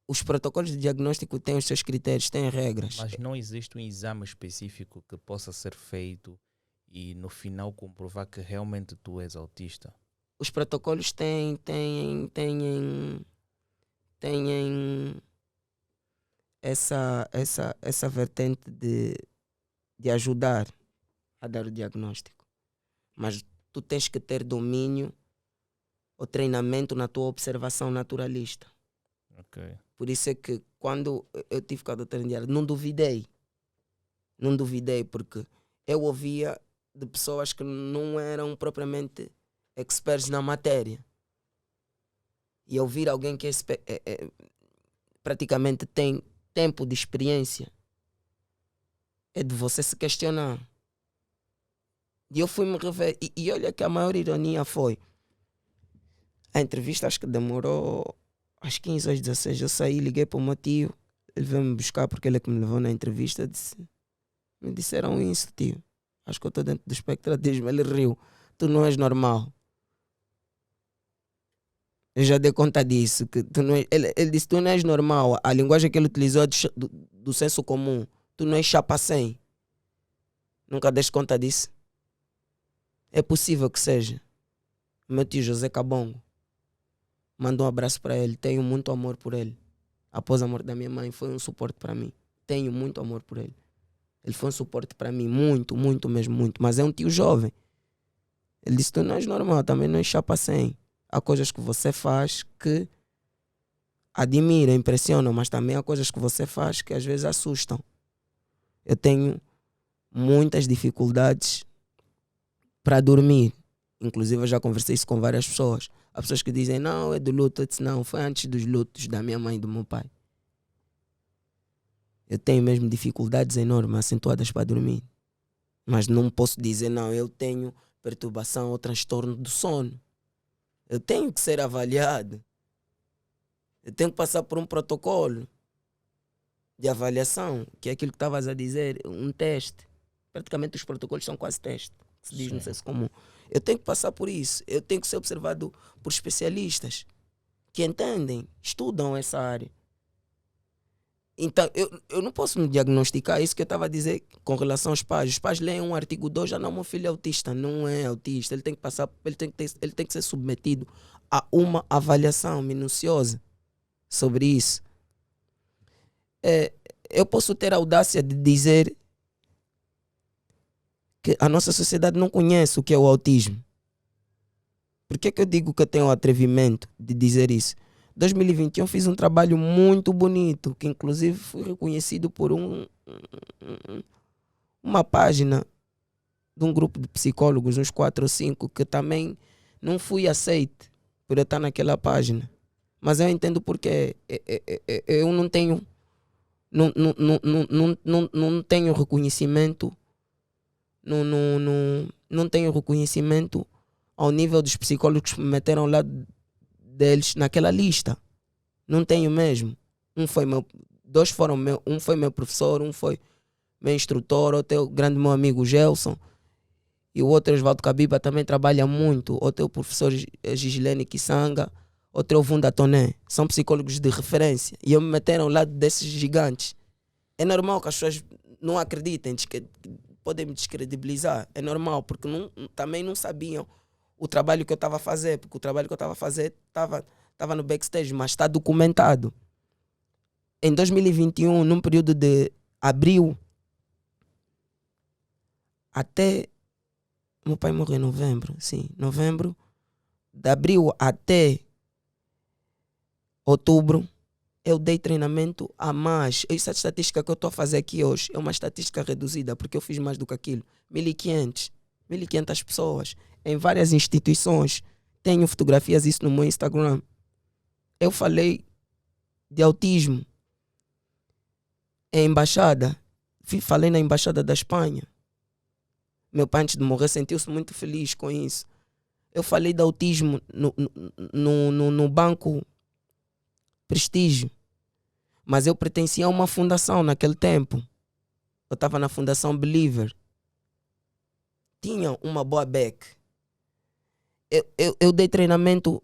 A: Os protocolos de diagnóstico têm os seus critérios, têm regras.
B: Mas não existe um exame específico que possa ser feito e no final comprovar que realmente tu és autista?
A: Os protocolos têm essa vertente de ajudar a dar o diagnóstico. Mas tu tens que ter domínio ou treinamento na tua observação naturalista.
B: Ok.
A: Por isso é que quando eu tive com a doutora Indiara, não duvidei, porque eu ouvia de pessoas que não eram propriamente experts na matéria. E ouvir alguém que praticamente tem tempo de experiência é de você se questionar. E eu fui me rever. E olha que a maior ironia foi a entrevista, acho que demorou às 15 às 16. Eu saí, liguei para o meu tio, ele veio me buscar porque ele é que me levou na entrevista. Me disseram isso, tio. Acho que eu estou dentro do espectro autismo. Ele riu. Tu não és normal. Eu já dei conta disso. Que tu não és, ele disse, tu não és normal. A linguagem que ele utilizou é do senso comum. Tu não és chapa 100. Nunca deste conta disso? É possível que seja. Meu tio José Cabongo. Manda um abraço para ele. Tenho muito amor por ele. Após a morte da minha mãe, foi um suporte para mim. Tenho muito amor por ele. Ele foi um suporte para mim. Muito, muito mesmo, muito. Mas é um tio jovem. Ele disse, tu não és normal, também não és chapa 100. Há coisas que você faz que admira, impressionam, mas também há coisas que você faz que às vezes assustam. Eu tenho muitas dificuldades para dormir. Inclusive eu já conversei isso com várias pessoas. Há pessoas que dizem, não, é do luto. Eu disse, não, foi antes dos lutos da minha mãe e do meu pai. Eu tenho mesmo dificuldades enormes, acentuadas para dormir. Mas não posso dizer, não, eu tenho perturbação ou transtorno do sono. Eu tenho que ser avaliado. Eu tenho que passar por um protocolo de avaliação, que é aquilo que estavas a dizer, um teste. Praticamente os protocolos são quase testes, que se diz no senso comum. Eu tenho que passar por isso. Eu tenho que ser observado por especialistas que entendem, estudam essa área. Então, eu não posso me diagnosticar. Isso que eu estava a dizer com relação aos pais. Os pais leem um artigo 2, já não, meu filho é autista. Não é autista. Ele tem que passar, ele tem que ser submetido a uma avaliação minuciosa sobre isso. Eu posso ter a audácia de dizer que a nossa sociedade não conhece o que é o autismo. Por que eu digo que eu tenho o atrevimento de dizer isso? Em 2021 fiz um trabalho muito bonito, que inclusive fui reconhecido por uma página de um grupo de psicólogos, uns 4 ou 5, que também não fui aceite por eu estar naquela página. Mas eu entendo porque eu não tenho não tenho reconhecimento, não tenho reconhecimento ao nível dos psicólogos que me meteram lá deles naquela lista. Não tenho mesmo. Um foi meu professor, um foi meu instrutor, outro é o grande meu amigo Gelson, e o outro Osvaldo Cabiba também trabalha muito, outro é o professor Gislene Kisanga, outro é o Vunda Toné. São psicólogos de referência e eu me meteram lá desses gigantes. É normal que as pessoas não acreditem, podem me descredibilizar. É normal, porque também não sabiam o trabalho que eu estava a fazer, porque o trabalho que eu estava a fazer estava no backstage, mas está documentado. Em 2021, num período de abril até... Meu pai morreu em novembro, sim. Novembro, de abril até outubro, eu dei treinamento a mais. Essa estatística que eu estou a fazer aqui hoje é uma estatística reduzida, porque eu fiz mais do que aquilo. 1.500 pessoas em várias instituições. Tenho fotografias disso no meu Instagram. Eu falei de autismo em embaixada. Falei na embaixada da Espanha. Meu pai, antes de morrer, sentiu-se muito feliz com isso. Eu falei de autismo no Banco Prestígio. Mas eu pertencia a uma fundação naquele tempo. Eu estava na Fundação Believer. Tinha uma boa beca. Eu dei treinamento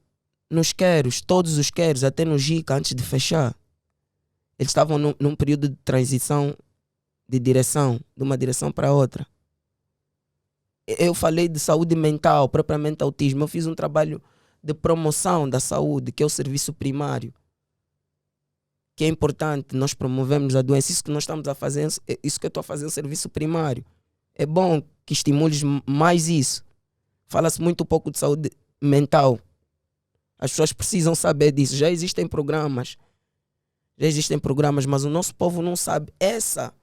A: nos queros, todos os queros, até no GICA, antes de fechar. Eles estavam num período de transição de direção, de uma direção para outra. Eu falei de saúde mental, propriamente autismo. Eu fiz um trabalho de promoção da saúde, que é o serviço primário, que é importante nós promovemos a doença. Isso que nós estamos a fazer, isso que eu estou a fazer é um serviço primário. É bom que estimules mais isso. Fala-se muito pouco de saúde mental. As pessoas precisam saber disso. Já existem programas, mas o nosso povo não sabe. Essa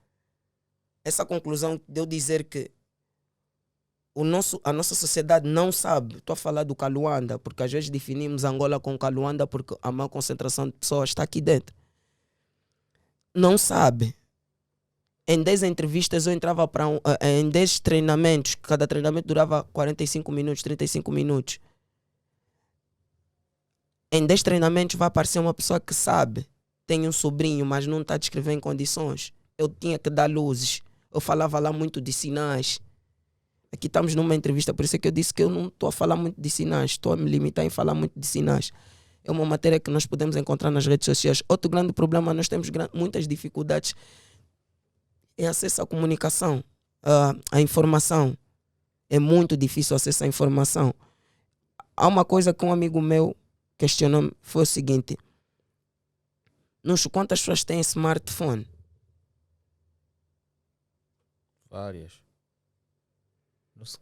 A: conclusão de eu dizer que a nossa sociedade não sabe. Estou a falar do Kaluanda, porque às vezes definimos Angola com Kaluanda porque a maior concentração de pessoas está aqui dentro. Não sabe. Em 10 entrevistas eu entrava em 10 treinamentos, cada treinamento durava 45 minutos, 35 minutos. Em 10 treinamentos vai aparecer uma pessoa que sabe, tem um sobrinho, mas não está a descrever em condições. Eu tinha que dar luzes. Eu falava lá muito de sinais. Aqui estamos numa entrevista, por isso é que eu disse que eu não estou a falar muito de sinais, estou a me limitar em falar muito de sinais. É uma matéria que nós podemos encontrar nas redes sociais. Outro grande problema, nós temos muitas dificuldades em acesso à comunicação, à informação. É muito difícil acesso à informação. Há uma coisa que um amigo meu questionou-me, foi o seguinte: Nuxo, quantas pessoas têm smartphone?
B: Várias.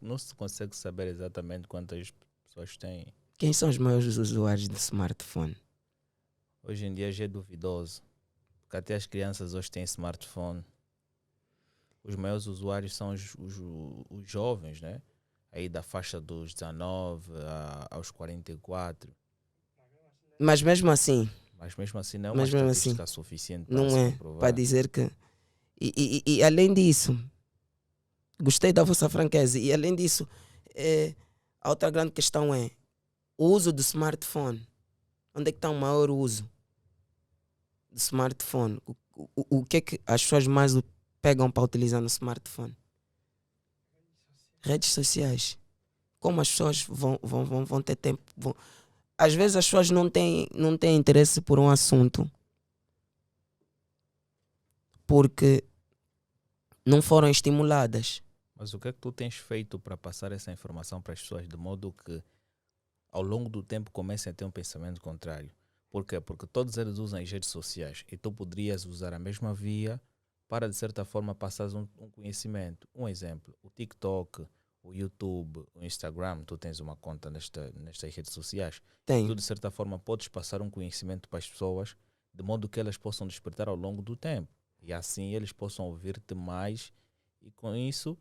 B: Não se consegue saber exatamente quantas pessoas têm.
A: Quem são os maiores usuários de smartphone?
B: Hoje em dia já é duvidoso, porque até as crianças hoje têm smartphone. Os maiores usuários são os jovens, né? Aí da faixa dos 19 aos 44.
A: Mas mesmo assim
B: não é uma estatística suficiente para se comprovar.
A: Para dizer que... E além disso, gostei da vossa franqueza. E além disso, a outra grande questão é o uso do smartphone. Onde é que está o maior uso do smartphone? O que é que as pessoas mais pegam para utilizar no smartphone? Redes sociais. Como as pessoas vão ter tempo? Às vezes as pessoas não têm interesse por um assunto porque não foram estimuladas.
B: Mas o que é que tu tens feito para passar essa informação para as pessoas de modo que ao longo do tempo comecem a ter um pensamento contrário? Por quê? Porque todos eles usam as redes sociais e tu poderias usar a mesma via para, de certa forma, passar um conhecimento. Um exemplo, o TikTok, o YouTube, o Instagram, tu tens uma conta nestas redes sociais.
A: Tenho.
B: Tu, de certa forma, podes passar um conhecimento para as pessoas de modo que elas possam despertar ao longo do tempo. E assim eles possam ouvir-te mais e com isso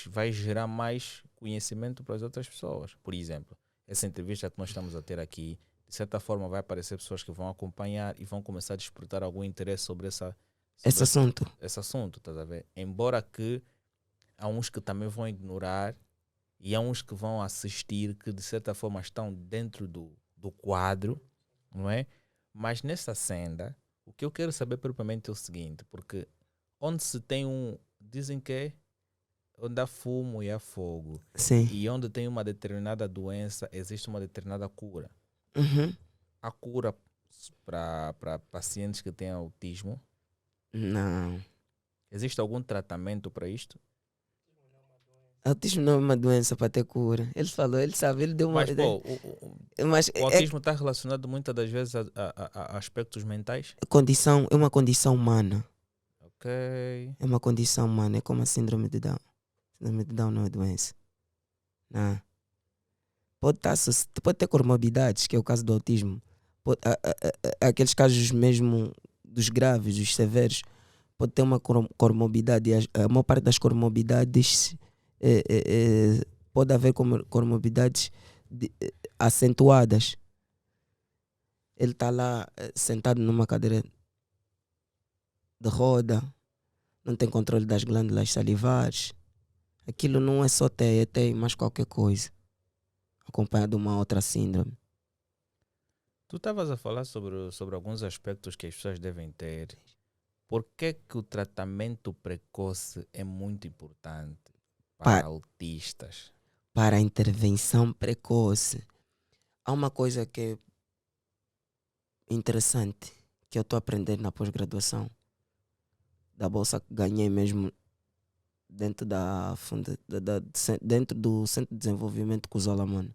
B: vai gerar mais conhecimento para as outras pessoas. Por exemplo, essa entrevista que nós estamos a ter aqui, de certa forma vai aparecer pessoas que vão acompanhar e vão começar a despertar algum interesse sobre esse assunto, estás a ver? Embora que há uns que também vão ignorar e há uns que vão assistir que de certa forma estão dentro do quadro, não é? Mas nessa senda, o que eu quero saber propriamente é o seguinte, porque onde se tem dizem que é onde há fumo e há fogo.
A: Sim.
B: E onde tem uma determinada doença, existe uma determinada cura.
A: Uhum.
B: Há cura para pacientes que têm autismo?
A: Não.
B: Existe algum tratamento para isto?
A: Autismo não é uma doença para ter cura. Ele falou, ele sabe, ele deu uma...
B: Mas o autismo está relacionado muitas das vezes a aspectos mentais?
A: É uma condição humana.
B: Ok.
A: É uma condição humana, é como a síndrome de Down. Síndrome de Down não é doença. Não. Pode ter comorbidades, que é o caso do autismo. Aqueles casos mesmo dos graves, dos severos, pode ter uma comorbidade. A maior parte das comorbidades pode haver comorbidades acentuadas. Ele está lá sentado numa cadeira de roda, não tem controle das glândulas salivares. Aquilo não é só TEA, é TEA mais qualquer coisa, acompanhado de uma outra síndrome.
B: Tu estavas a falar sobre alguns aspectos que as pessoas devem ter. Por que que o tratamento precoce é muito importante para
A: Pa-
B: autistas?
A: Para a intervenção precoce, há uma coisa que é interessante que eu estou a aprender na pós-graduação, da bolsa que ganhei mesmo dentro dentro do Centro de Desenvolvimento Kuzola, mano.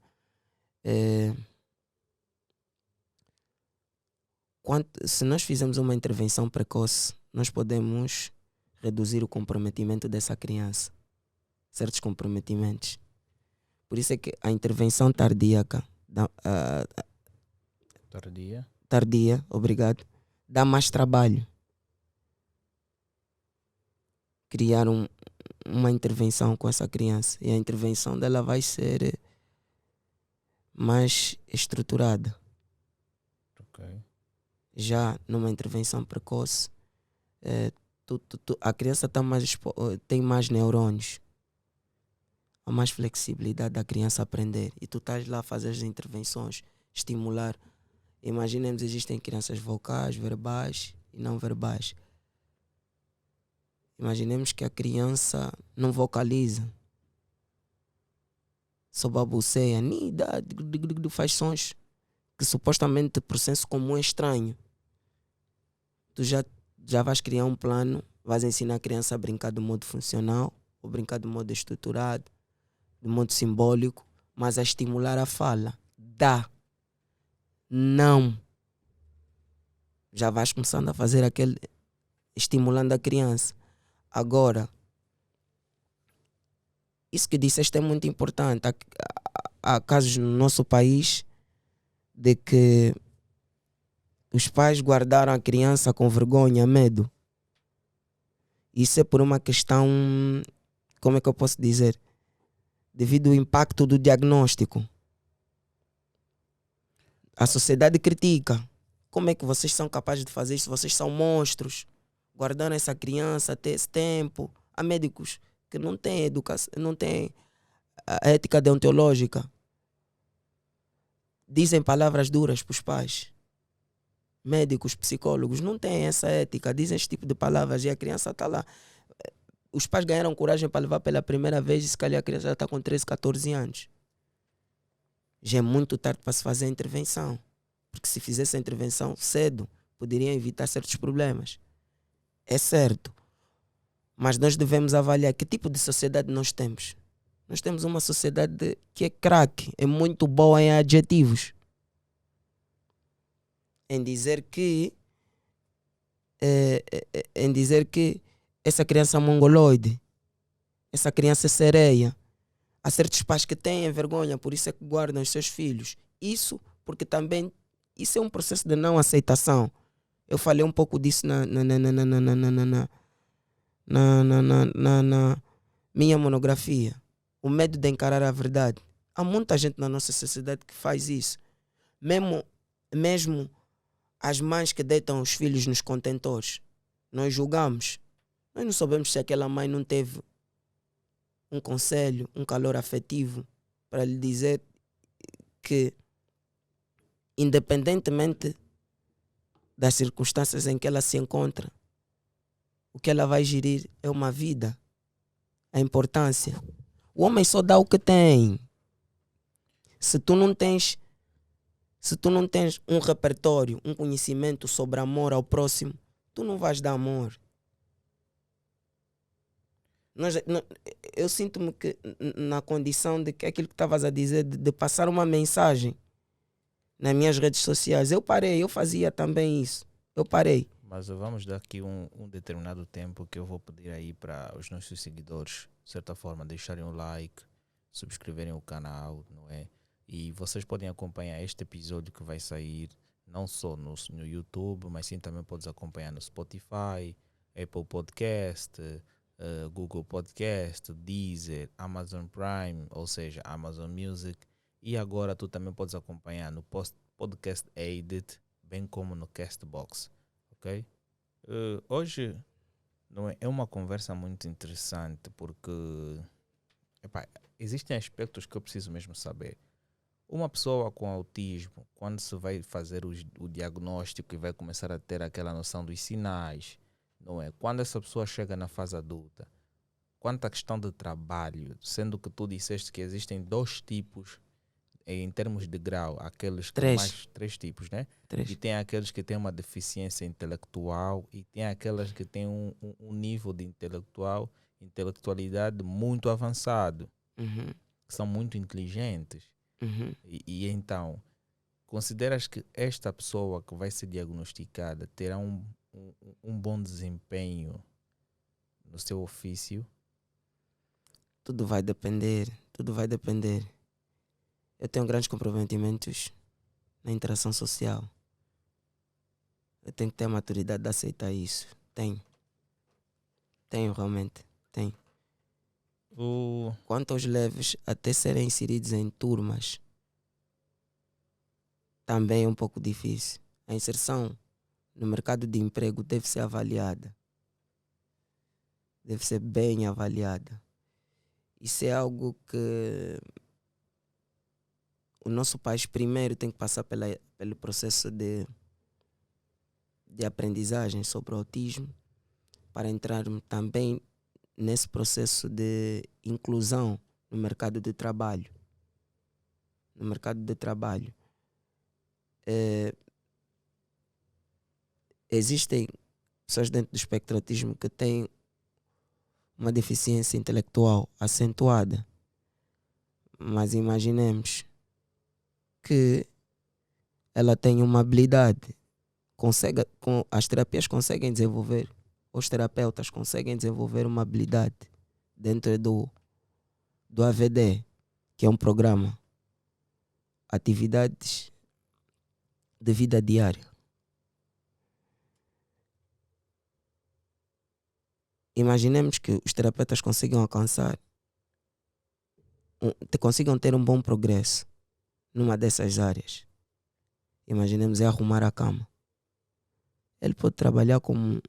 A: Se nós fizermos uma intervenção precoce, nós podemos reduzir o comprometimento dessa criança, certos comprometimentos. Por isso é que a intervenção tardíaca,
B: Tardia?
A: obrigado, dá mais trabalho. Criar uma intervenção com essa criança, e a intervenção dela vai ser mais estruturada.
B: Ok.
A: Já numa intervenção precoce, a criança tem mais neurônios, há mais flexibilidade da criança aprender, e tu estás lá a fazer as intervenções, estimular. Imaginemos, existem crianças vocais, verbais e não verbais. Imaginemos que a criança não vocaliza, só babuceia, faz sons que supostamente por senso comum é estranho. Tu já vais criar um plano, vais ensinar a criança a brincar de modo funcional, ou brincar de modo estruturado, de modo simbólico, mas a estimular a fala. Não. Já vais começando a fazer aquele, estimulando a criança. Agora, isso que disseste é muito importante. Há casos no nosso país de que os pais guardaram a criança com vergonha, medo. Isso é por uma questão, como é que eu posso dizer? Devido ao impacto do diagnóstico. A sociedade critica. Como é que vocês são capazes de fazer isso? Vocês são monstros. Guardaram essa criança até esse tempo. Há médicos que não têm educação, não têm a ética deontológica. Dizem palavras duras para os pais. Médicos, psicólogos não têm essa ética, dizem esse tipo de palavras e a criança está lá. Os pais ganharam coragem para levar pela primeira vez e se calhar a criança já está com 13, 14 anos. Já é muito tarde para se fazer a intervenção. Porque se fizesse a intervenção cedo, poderiam evitar certos problemas. É certo. Mas nós devemos avaliar que tipo de sociedade nós temos. Nós temos uma sociedade que é craque, é muito boa em adjetivos. Em dizer que essa criança é mongoloide, essa criança é sereia. Há certos pais que têm vergonha, por isso é que guardam os seus filhos. Isso porque também isso é um processo de não aceitação. Eu falei um pouco disso na minha monografia. O medo de encarar a verdade. Há muita gente na nossa sociedade que faz isso. Mesmo as mães que deitam os filhos nos contentores. Nós julgamos. Nós não sabemos se aquela mãe não teve um conselho, um calor afetivo para lhe dizer que, independentemente das circunstâncias em que ela se encontra, o que ela vai gerir é uma vida. A importância. O homem só dá o que tem. Se tu não tens um repertório, um conhecimento sobre amor ao próximo, tu não vais dar amor. Eu sinto-me que na condição de que aquilo que estavas a dizer, de passar uma mensagem nas minhas redes sociais, eu fazia também isso. Eu parei.
B: Mas vamos dar aqui um determinado tempo que eu vou pedir aí para os nossos seguidores, de certa forma, deixarem um like, subscreverem o canal, não é? E vocês podem acompanhar este episódio que vai sair não só no YouTube, mas sim também podes acompanhar no Spotify, Apple Podcast, Google Podcast, Deezer, Amazon Prime, ou seja, Amazon Music. E agora tu também podes acompanhar no Podcast Edit, bem como no Castbox. Ok? Hoje não é uma conversa muito interessante porque epá, existem aspectos que eu preciso mesmo saber. Uma pessoa com autismo, quando se vai fazer o diagnóstico e vai começar a ter aquela noção dos sinais, não é? Quando essa pessoa chega na fase adulta, quanto à questão de trabalho, sendo que tu disseste que existem dois tipos em termos de grau, aqueles que
A: Três.
B: mais, três tipos, né?
A: Três.
B: E tem aqueles que têm uma deficiência intelectual e tem aquelas que têm um nível de intelectualidade muito avançado,
A: Uhum.
B: que são muito inteligentes.
A: Uhum.
B: E então, consideras que esta pessoa que vai ser diagnosticada terá um bom desempenho no seu ofício?
A: Tudo vai depender. Tudo vai depender. Eu tenho grandes comprometimentos na interação social. Eu tenho que ter a maturidade de aceitar isso. Tenho. Tenho realmente. Tenho. Quanto aos leves, até serem inseridos em turmas, também é um pouco difícil. A inserção no mercado de emprego deve ser avaliada. Deve ser bem avaliada. Isso é algo que o nosso país primeiro tem que passar pelo processo de aprendizagem sobre o autismo para entrar também nesse processo de inclusão no mercado de trabalho. No mercado de trabalho. Existem pessoas dentro do espectro autismo que têm uma deficiência intelectual acentuada. Mas imaginemos que ela tem uma habilidade. As terapias conseguem desenvolver, os terapeutas conseguem desenvolver uma habilidade dentro do AVD, que é um programa Atividades de Vida Diária. Imaginemos que os terapeutas consigam ter um bom progresso numa dessas áreas. Imaginemos arrumar a cama. Ele pode trabalhar como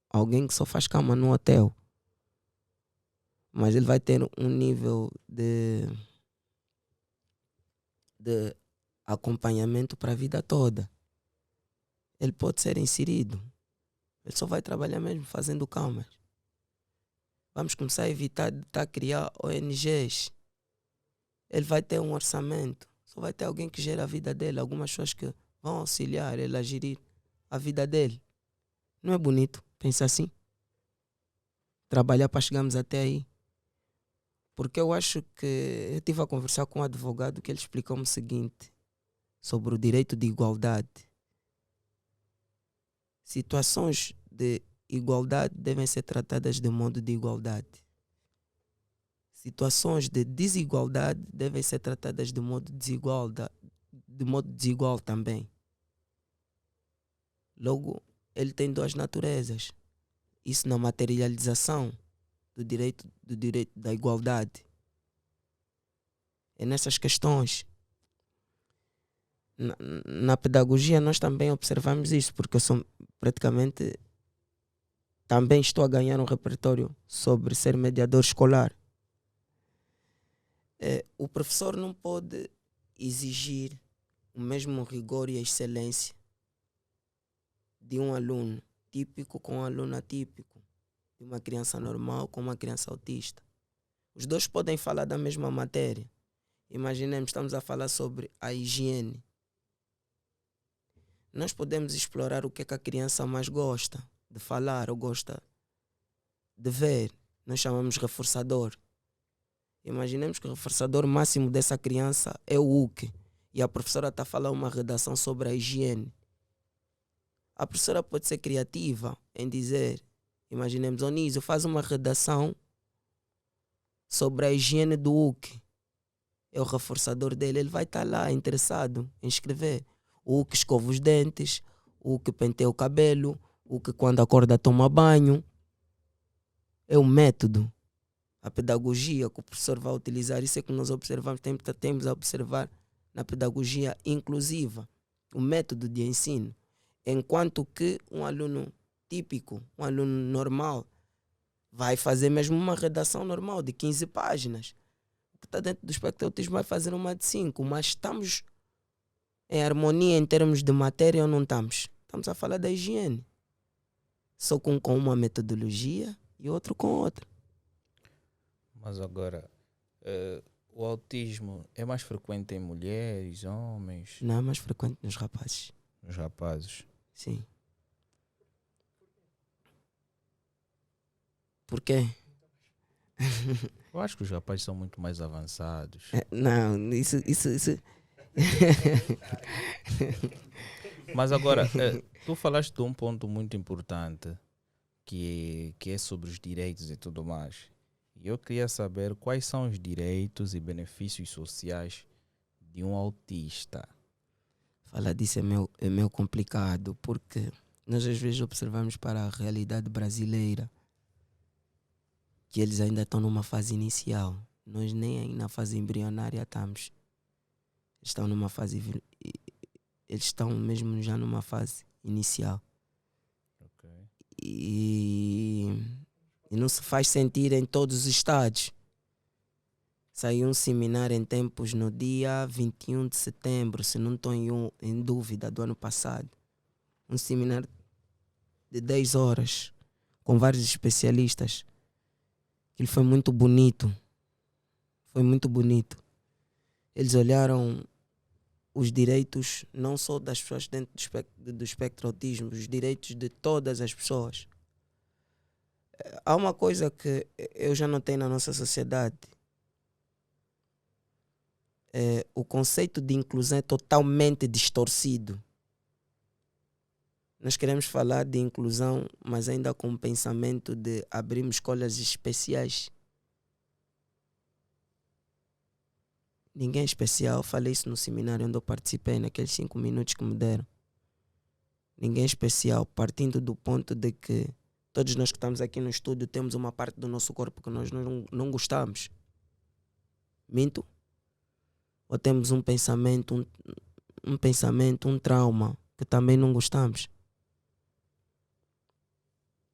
A: alguém que só faz cama no hotel, mas ele vai ter um nível de acompanhamento para a vida toda. Ele pode ser inserido. Ele só vai trabalhar mesmo fazendo camas. Vamos começar a evitar de estar a criar ONGs. Ele vai ter um orçamento. Só vai ter alguém que gera a vida dele. Algumas pessoas que vão auxiliar ele a gerir a vida dele. Não é bonito pensar assim? Trabalhar para chegarmos até aí. Porque eu acho que eu estive a conversar com um advogado que ele explicou-me o seguinte sobre o direito de igualdade. Situações de igualdade devem ser tratadas de modo de igualdade. Situações de desigualdade devem ser tratadas de modo desigual também. Logo, ele tem duas naturezas. Isso na materialização do direito da igualdade. É nessas questões. Na pedagogia nós também observamos isso, porque eu sou praticamente também estou a ganhar um repertório sobre ser mediador escolar. O professor não pode exigir o mesmo rigor e a excelência de um aluno típico com um aluno atípico, de uma criança normal com uma criança autista. Os dois podem falar da mesma matéria. Imaginemos, estamos a falar sobre a higiene. Nós podemos explorar o que é que a criança mais gosta de falar ou gosta de ver. Nós chamamos reforçador. Imaginemos que o reforçador máximo dessa criança é o UC e a professora está a falar uma redação sobre a higiene. A professora pode ser criativa em dizer, imaginemos, Onísio, faz uma redação sobre a higiene do UC. É o reforçador dele, ele vai estar lá interessado em escrever. O que escova os dentes, o que penteia o cabelo, o que quando acorda toma banho. É o método. A pedagogia que o professor vai utilizar, isso é que nós observamos, temos a observar na pedagogia inclusiva, o método de ensino. Enquanto que um aluno típico, um aluno normal, vai fazer mesmo uma redação normal de 15 páginas. O que está dentro do espectro autismo vai fazer uma de 5, mas estamos em harmonia em termos de matéria ou não estamos? Estamos a falar da higiene. Só com uma metodologia e outro com outra.
B: Mas agora, o autismo é mais frequente em mulheres, homens,
A: Não é mais frequente nos rapazes.
B: nos rapazes?
A: Sim. Por quê?
B: Eu acho que os rapazes são muito mais avançados.
A: Não, isso.
B: Mas agora, tu falaste de um ponto muito importante, que é sobre os direitos e tudo mais. E eu queria saber quais são os direitos e benefícios sociais de um autista.
A: Falar disso é meio complicado, porque nós às vezes observamos para a realidade brasileira que eles ainda estão numa fase inicial. Nós nem aí na fase embrionária estamos. Eles estão mesmo já numa fase inicial.
B: Ok.
A: E não se faz sentir em todos os estados. Saiu um seminário em tempos no dia 21 de setembro, se não estou em dúvida, do ano passado. Um seminário de 10 horas, com vários especialistas. Ele foi muito bonito. Foi muito bonito. Eles olharam os direitos não só das pessoas dentro do espectro autismo, os direitos de todas as pessoas. Há uma coisa que eu já notei na nossa sociedade. O conceito de inclusão é totalmente distorcido. Nós queremos falar de inclusão, mas ainda com o pensamento de abrirmos escolas especiais. Ninguém é especial. Falei isso no seminário onde eu participei, naqueles 5 minutos que me deram. Ninguém é especial, partindo do ponto de que todos nós que estamos aqui no estúdio temos uma parte do nosso corpo que nós não gostamos. Minto? Ou temos um pensamento, um trauma que também não gostamos?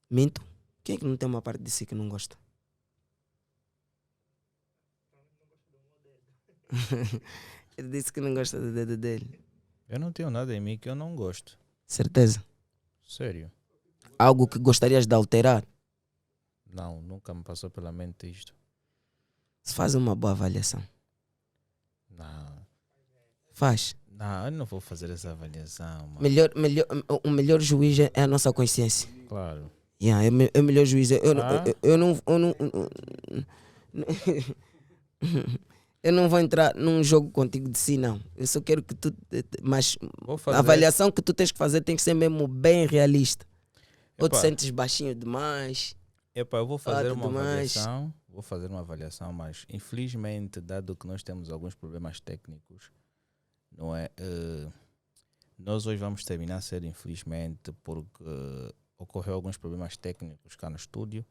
A: Minto? Quem é que não tem uma parte de si que não gosta? Ele disse que não gosta do dedo dele.
B: Eu não tenho nada em mim que eu não gosto.
A: Certeza?
B: Sério.
A: Algo que gostarias de alterar?
B: Não, nunca me passou pela mente isto.
A: Se faz uma boa avaliação.
B: Não.
A: Faz.
B: Não, eu não vou fazer essa avaliação, mano.
A: O melhor juiz é a nossa consciência.
B: Claro.
A: Yeah, é o melhor juiz. Eu não vou entrar num jogo contigo de si, não. Eu só quero que tu. Mas a avaliação que tu tens que fazer tem que ser mesmo bem realista. Ou te sentes baixinho demais.
B: Eu vou fazer uma avaliação. Vou fazer uma avaliação, mas infelizmente, dado que nós temos alguns problemas técnicos, não é? Nós hoje vamos terminar cedo, infelizmente, porque ocorreu alguns problemas técnicos cá no estúdio,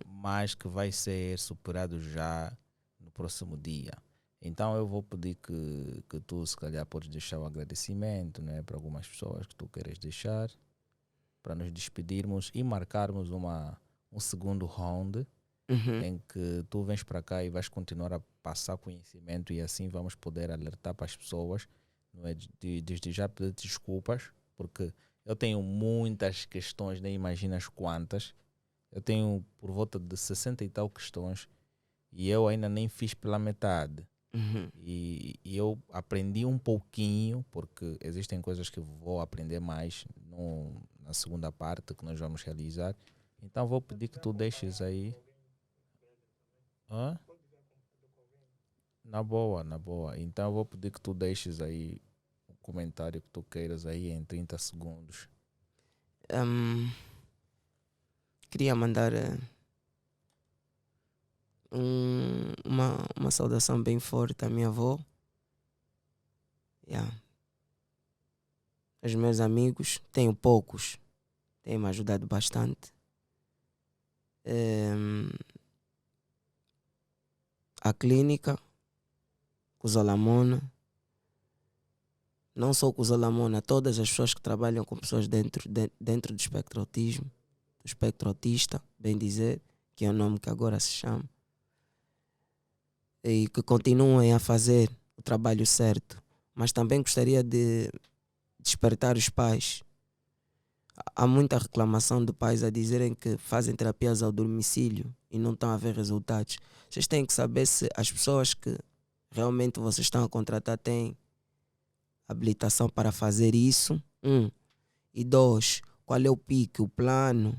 B: mas que vai ser superado já no próximo dia. Então eu vou pedir que tu, se calhar, podes deixar o agradecimento, né, para algumas pessoas que tu queres deixar, para nos despedirmos e marcarmos um segundo round, em que tu vens para cá e vais continuar a passar conhecimento e assim vamos poder alertar para as pessoas, não é? Desde já pedir desculpas, porque eu tenho muitas questões, nem imaginas quantas. Eu tenho por volta de 60 e tal questões e eu ainda nem fiz pela metade. E eu aprendi um pouquinho, porque existem coisas que vou aprender mais na segunda parte que nós vamos realizar. Então vou pedir que tu deixes aí. Na boa. Então eu vou pedir que tu deixes aí um comentário que tu queiras aí em 30 segundos.
A: Queria mandar uma saudação bem forte à minha avó. Os meus amigos, tenho poucos, têm me ajudado bastante. A clínica, Cusolamona, não só Cusolamona, todas as pessoas que trabalham com pessoas dentro do espectro autismo. do espectro autista, bem dizer, que é o nome que agora se chama, e que continuem a fazer o trabalho certo. Mas também gostaria de despertar os pais. Há muita reclamação de pais a dizerem que fazem terapias ao domicílio e não estão a ver resultados. Vocês têm que saber se as pessoas que realmente vocês estão a contratar têm habilitação para fazer isso. E 2, qual é o PIC, o plano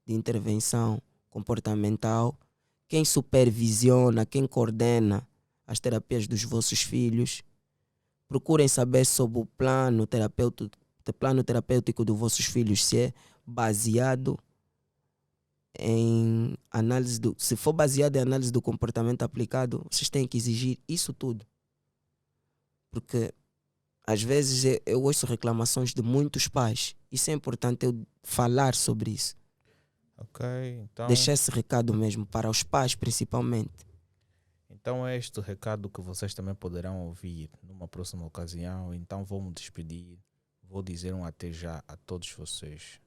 A: de intervenção comportamental, quem supervisiona, quem coordena as terapias dos vossos filhos. Procurem saber sobre o plano terapêutico dos vossos filhos, se é baseado em análise se for baseado em análise do comportamento aplicado, vocês têm que exigir isso tudo. Porque às vezes eu ouço reclamações de muitos pais. Isso é importante eu falar sobre isso.
B: Ok, então...
A: Deixar esse recado mesmo para os pais, principalmente.
B: Então é este o recado que vocês também poderão ouvir numa próxima ocasião. Então vou me despedir. Vou dizer um até já a todos vocês.